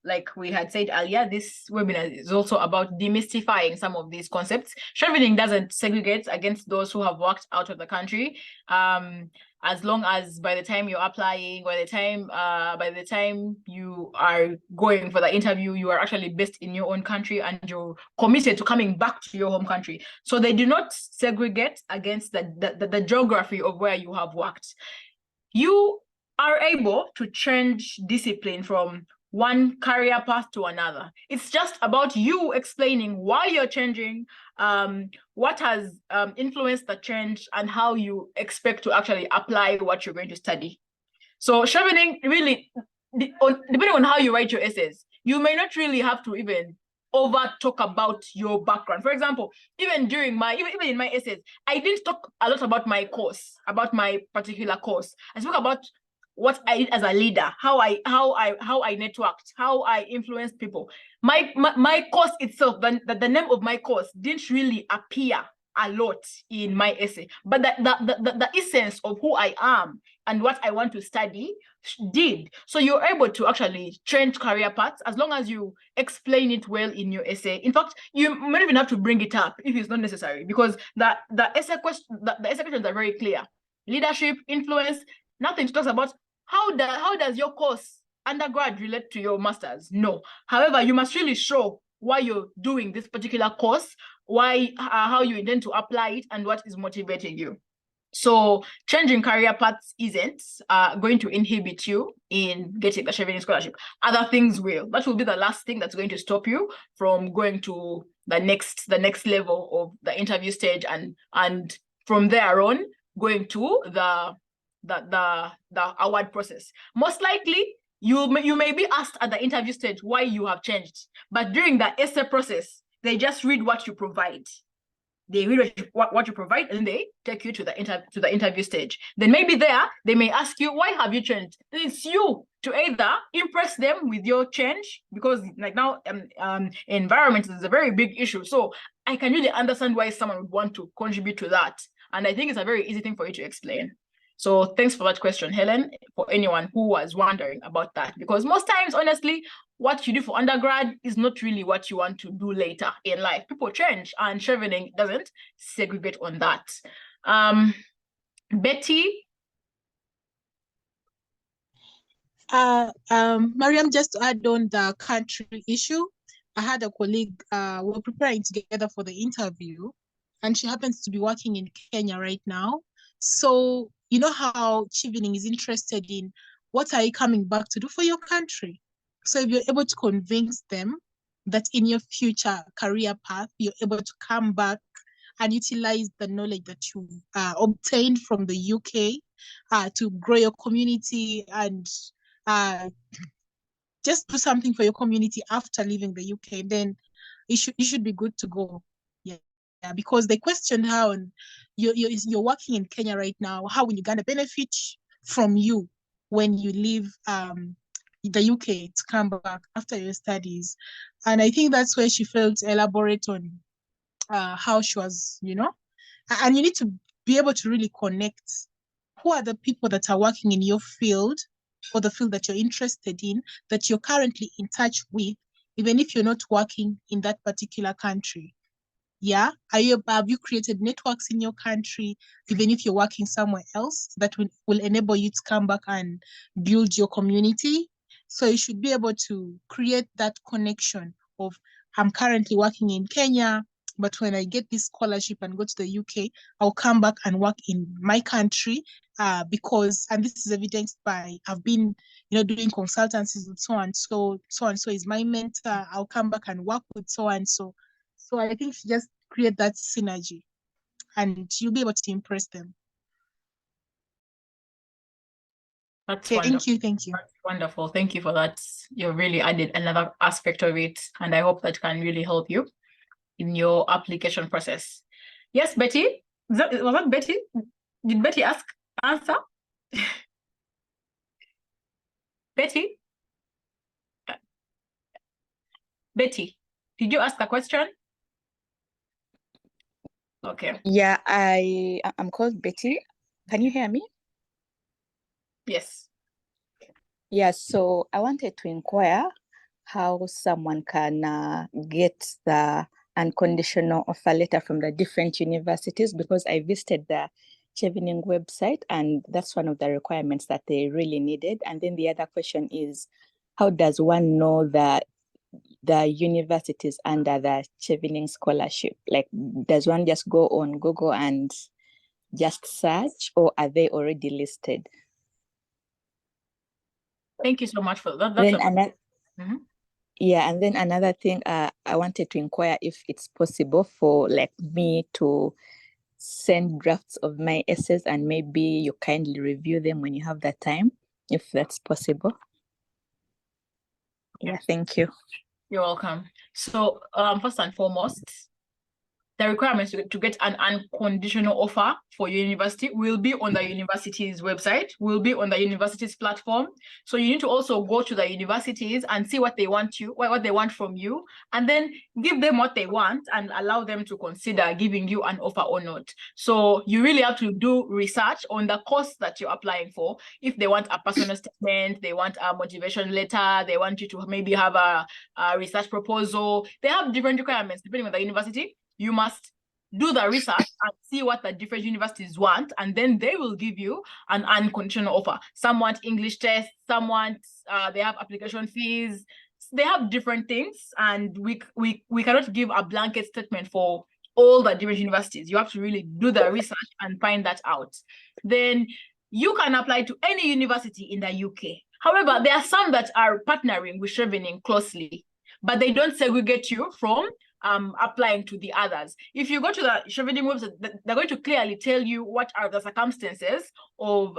like we had said earlier, this webinar is also about demystifying some of these concepts. Chevening doesn't segregate against those who have worked out of the country. As long as by the time you're applying, or by the time you are going for the interview, you are actually based in your own country and you're committed to coming back to your home country. So they do not segregate against the geography of where you have worked. You are able to change discipline from one career path to another. It's just about you explaining why you're changing, what has influenced the change, and how you expect to actually apply what you're going to study. So Chevening, really, depending on how you write your essays, you may not really have to even over talk about your background. For example, even in my essays, I didn't talk a lot about my course, about my particular course. I spoke about what I did as a leader, how I networked, how I influenced people. My course itself, the name of my course didn't really appear a lot in my essay, but the essence of who I am and what I want to study did. So you're able to actually change career paths as long as you explain it well in your essay. In fact, you might even have to bring it up if it's not necessary, because the essay questions are very clear. Leadership, influence, nothing to talk about how does your course undergrad relate to your master's? No. However, you must really show why you're doing this particular course, why, how you intend to apply it, and what is motivating you. So changing career paths isn't going to inhibit you in getting the Chevening scholarship. Other things will. That will be the last thing that's going to stop you from going to the next level of the interview stage, and from there on going to the award process. Most likely, you may be asked at the interview stage why you have changed, but during the essay process, they just read what you provide. They read what you provide, and then they take you to the interview stage. Then maybe there they may ask you, why have you changed? It's you to either impress them with your change, because like now environment is a very big issue. So I can really understand why someone would want to contribute to that, and I think it's a very easy thing for you to explain. So thanks for that question, Helen, for anyone who was wondering about that, because most times, honestly, what you do for undergrad is not really what you want to do later in life. People change, and Chevening doesn't segregate on that. Betty? Mariam, just to add on the country issue, I had a colleague, we were preparing together for the interview, and she happens to be working in Kenya right now. So you know how Chevening is interested in what are you coming back to do for your country? So if you're able to convince them that in your future career path, you're able to come back and utilize the knowledge that you obtained from the UK to grow your community and just do something for your community after leaving the UK, then you should be good to go. Yeah, because they questioned how you're working in Kenya right now, how will Uganda benefit from you when you leave the UK to come back after your studies. And I think that's where she failed to elaborate on how she was, you know, and you need to be able to really connect who are the people that are working in your field or the field that you're interested in, that you're currently in touch with, even if you're not working in that particular country. Yeah, have you created networks in your country, even if you're working somewhere else, that will enable you to come back and build your community? So you should be able to create that connection of, I'm currently working in Kenya, but when I get this scholarship and go to the UK, I'll come back and work in my country because, and this is evidenced by, I've been, you know, doing consultancies with so and so is my mentor. I'll come back and work with so and so. So I think you just create that synergy and you'll be able to impress them. That's okay, wonderful. Thank you. That's wonderful. Thank you for that. You really added another aspect of it, and I hope that can really help you in your application process. Yes, Betty? Was that Betty? Did Betty answer? Betty? Betty, did you ask a question? Okay. Yeah, I'm called Betty. Can you hear me? Yes. Yeah, so I wanted to inquire how someone can get the unconditional offer letter from the different universities, because I visited the Chevening website and that's one of the requirements that they really needed. And then the other question is, how does one know that the universities under the Chevening scholarship? Like, does one just go on Google and just search, or are they already listed? Thank you so much for that. Then yeah, and then another thing, I wanted to inquire if it's possible for like me to send drafts of my essays and maybe you kindly review them when you have the time, if that's possible. Yeah, thank you. You're welcome. So first and foremost, the requirements to get an unconditional offer for your university will be on the university's website, will be on the university's platform. So you need to also go to the universities and see what they want what they want from you, and then give them what they want and allow them to consider giving you an offer or not. So you really have to do research on the course that you're applying for. If they want a personal statement, they want a motivation letter, they want you to maybe have a research proposal. They have different requirements depending on the university. You must do the research and see what the different universities want, and then they will give you an unconditional offer. Some want English tests, some want, they have application fees. They have different things, and we cannot give a blanket statement for all the different universities. You have to really do the research and find that out. Then you can apply to any university in the UK. However, there are some that are partnering with Chevening closely, but they don't segregate you from applying to the others. If you go to the Chevening website, they're going to clearly tell you what are the circumstances of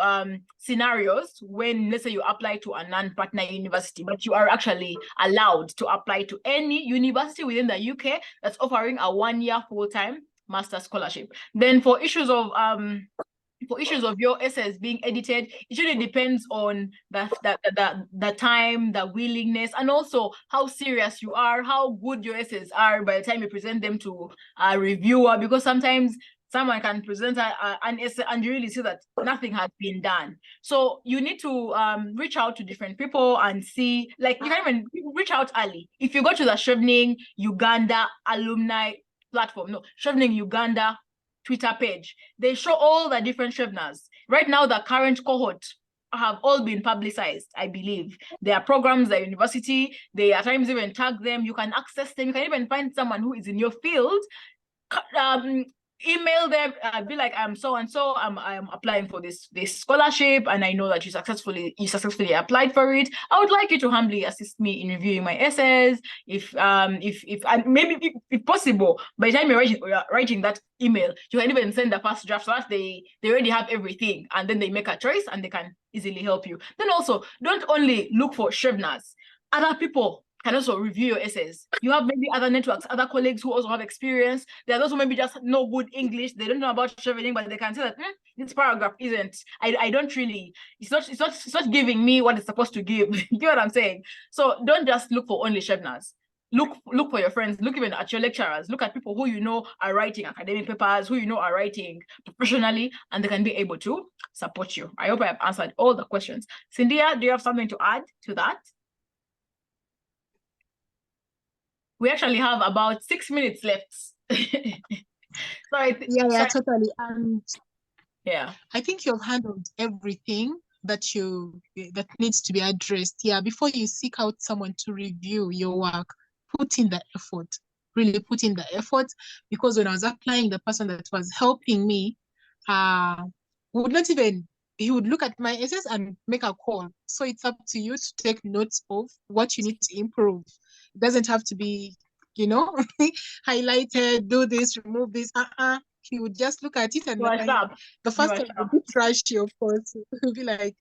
scenarios when, let's say, you apply to a non-partner university, but you are actually allowed to apply to any university within the UK that's offering a 1-year full-time master's scholarship. Then for issues of your essays being edited, it really depends on the time, the willingness, and also how serious you are, how good your essays are by the time you present them to a reviewer, because sometimes someone can present an essay and you really see that nothing has been done. So you need to reach out to different people and see, like, you can even reach out early. If you go to the Chevening Uganda alumni platform, Chevening Uganda Twitter page, they show all the different Cheveners. Right now, the current cohort have all been publicized, I believe. There are programs, the university, they at times even tag them. You can access them. You can even find someone who is in your field, email them, be like, I'm so and so, I'm applying for this scholarship, and I know that you successfully applied for it. I would like you to humbly assist me in reviewing my essays. If and maybe if possible, by the time you're writing that email, you can even send the first draft so that they already have everything, and then they make a choice and they can easily help you. Then also, don't only look for Cheveners. Other people can also review your essays. You have maybe other networks, other colleagues who also have experience. There are those who maybe just know good English. They don't know about Chevening, but they can say that this paragraph isn't. I don't really. It's not giving me what it's supposed to give. You get what I'm saying? So don't just look for only Cheveners. Look for your friends. Look even at your lecturers. Look at people who you know are writing academic papers, who you know are writing professionally, and they can be able to support you. I hope I have answered all the questions. Syndia, do you have something to add to that? We actually have about 6 minutes left. Totally. And yeah, I think you've handled everything that needs to be addressed. Yeah, before you seek out someone to review your work, put in the effort. Really put in the effort, because when I was applying, the person that was helping me he would look at my essays and make a call. So it's up to you to take notes of what you need to improve. It doesn't have to be, highlighted, do this, remove this. He would just look at it and the first time would be trashy, of course. He'll be like,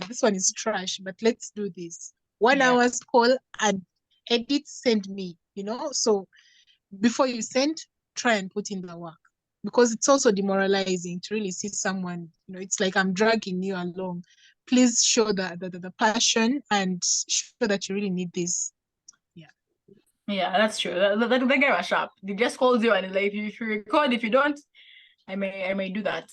this one is trash, but let's do this. 1 hour's call and edit, send me, So before you send, try and put in the work, because it's also demoralizing to really see someone, it's like I'm dragging you along. Please show the passion and show that you really need this. Yeah, that's true. That guy was sharp. He just calls you and like, if you record, if you don't, I may do that.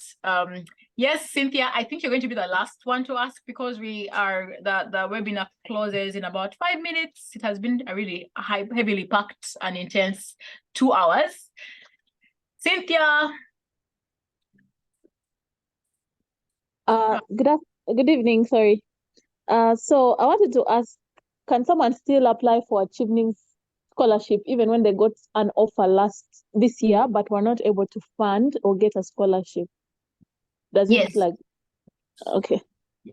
Yes, Cynthia, I think you're going to be the last one to ask, because we are the webinar closes in about 5 minutes. It has been a really heavily packed and intense 2 hours. Cynthia. Good evening. Sorry. So I wanted to ask, can someone still apply for a Chevening scholarship even when they got an offer this year but were not able to fund or get a scholarship? Does it okay?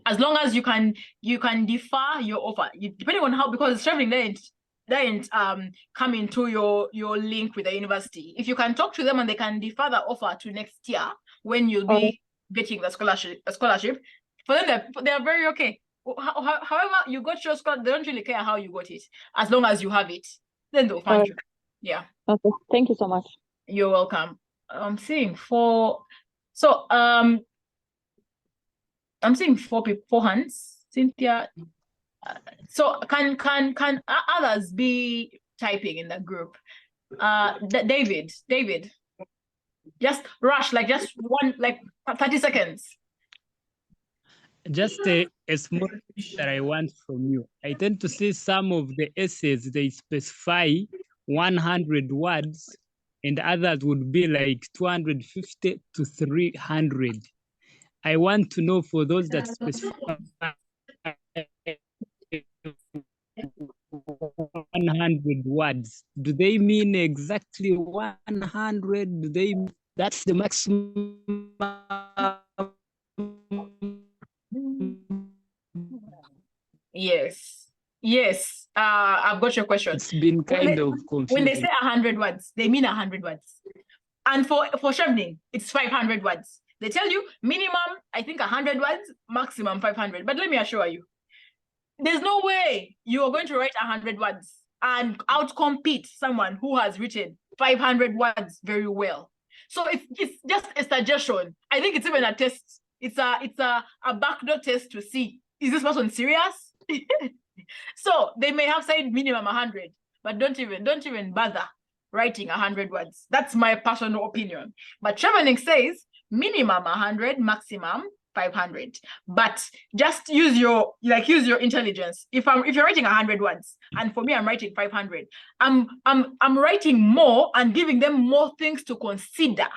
As long as you can defer your offer, depending on how, because Chevening didn't come into your link with the university. If you can talk to them and they can defer the offer to next year when you'll be getting the scholarship, for them they're very okay. However you got your scholarship, they don't really care how you got it, as long as you have it, then they'll fund you. Yeah. Okay. Thank you so much. You're welcome. I'm seeing 4. So I'm seeing 4 hands. Cynthia. So can others be typing in the group? David, just rush, like just 30 seconds. Just a small thing that I want from you. I tend to see some of the essays, they specify 100 words, and others would be like 250 to 300. I want to know, for those that specify 100 words, do they mean exactly 100? Do they, that's the maximum? Yes. I've got your question. It's been kind of confusing. When they say 100 words, they mean 100 words. And for Chevening, it's 500 words. They tell you minimum, I think 100 words, maximum 500. But let me assure you, there's no way you are going to write 100 words and outcompete someone who has written 500 words very well. So it's just a suggestion. I think it's even a test. It's a backdoor test to see, is this person serious? So they may have said minimum 100, but don't even bother writing 100 words. That's my personal opinion. But Chevening says minimum 100, maximum 500. But just use your intelligence. If you're writing 100 words, and for me I'm writing 500, I'm writing more and giving them more things to consider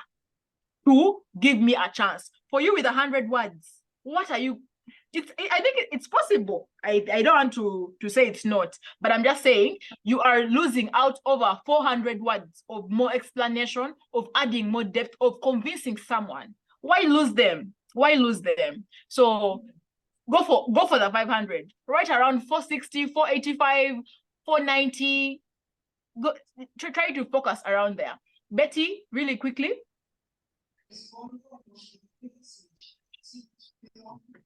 to give me a chance. For you with 100 words, what are you I think it's possible. I don't want to say it's not, but I'm just saying you are losing out over 400 words of more explanation, of adding more depth, of convincing someone. Why lose them? Why lose them? So go for the 500. Right around 460, 485, 490. Go try to focus around there. Betty, really quickly.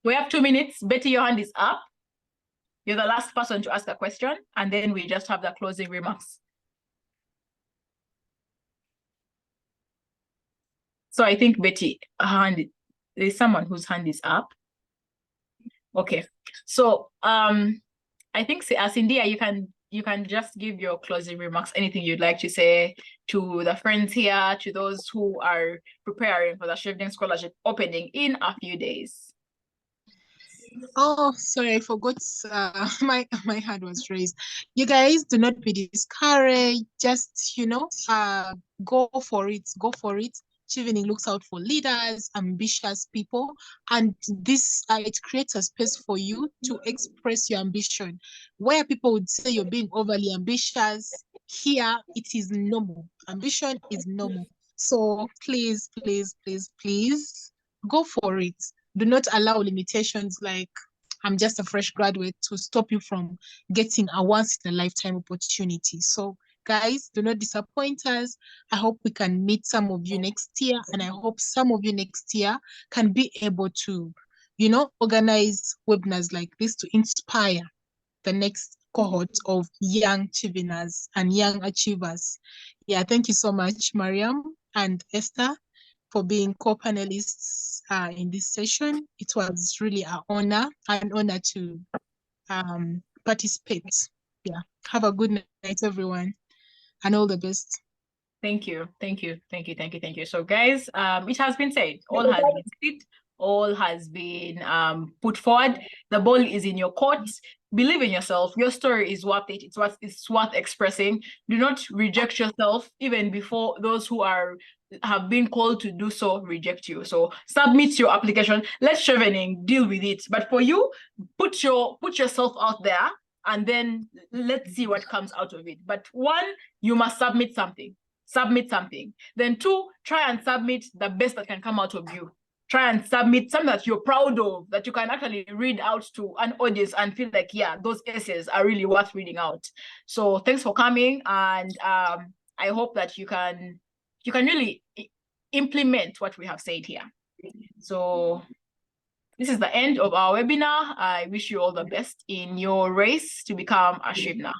We have 2 minutes. Betty, your hand is up. You're the last person to ask a question, and then we just have the closing remarks. So I think Betty, there's someone whose hand is up. Okay. So I think Syndia, you can just give your closing remarks, anything you'd like to say to the friends here, to those who are preparing for the Chevening Scholarship opening in a few days. Oh, sorry, I forgot. My hand was raised. You guys, do not be discouraged. Just go for it. Go for it. Chevening looks out for leaders, ambitious people, and this it creates a space for you to express your ambition. Where people would say you're being overly ambitious, here it is normal. Ambition is normal. So please, please, please, please go for it. Do not allow limitations like I'm just a fresh graduate to stop you from getting a once-in-a-lifetime opportunity. So guys, do not disappoint us. I hope we can meet some of you next year, and I hope some of you next year can be able to, organize webinars like this to inspire the next cohort of young Cheveners and young achievers. Yeah, thank you so much, Mariam and Esther, for being co-panelists in this session. It was really an honor to participate. Yeah, have a good night, everyone, and all the best. Thank you. So guys, it has been said, all has been said, all has been put forward. The ball is in your court. Believe in yourself. Your story is worth it. It's worth expressing. Do not reject yourself even before those who have been called to do so reject you. So submit your application. Let Chevening deal with it. But for you, put yourself out there, and then let's see what comes out of it. But one, you must submit something. Then two, try and submit the best that can come out of you. Try and submit something that you're proud of, that you can actually read out to an audience and feel like, yeah, those essays are really worth reading out. So thanks for coming, and I hope that you can really implement what we have said here. So this is the end of our webinar. I wish you all the best in your race to become a Chevener.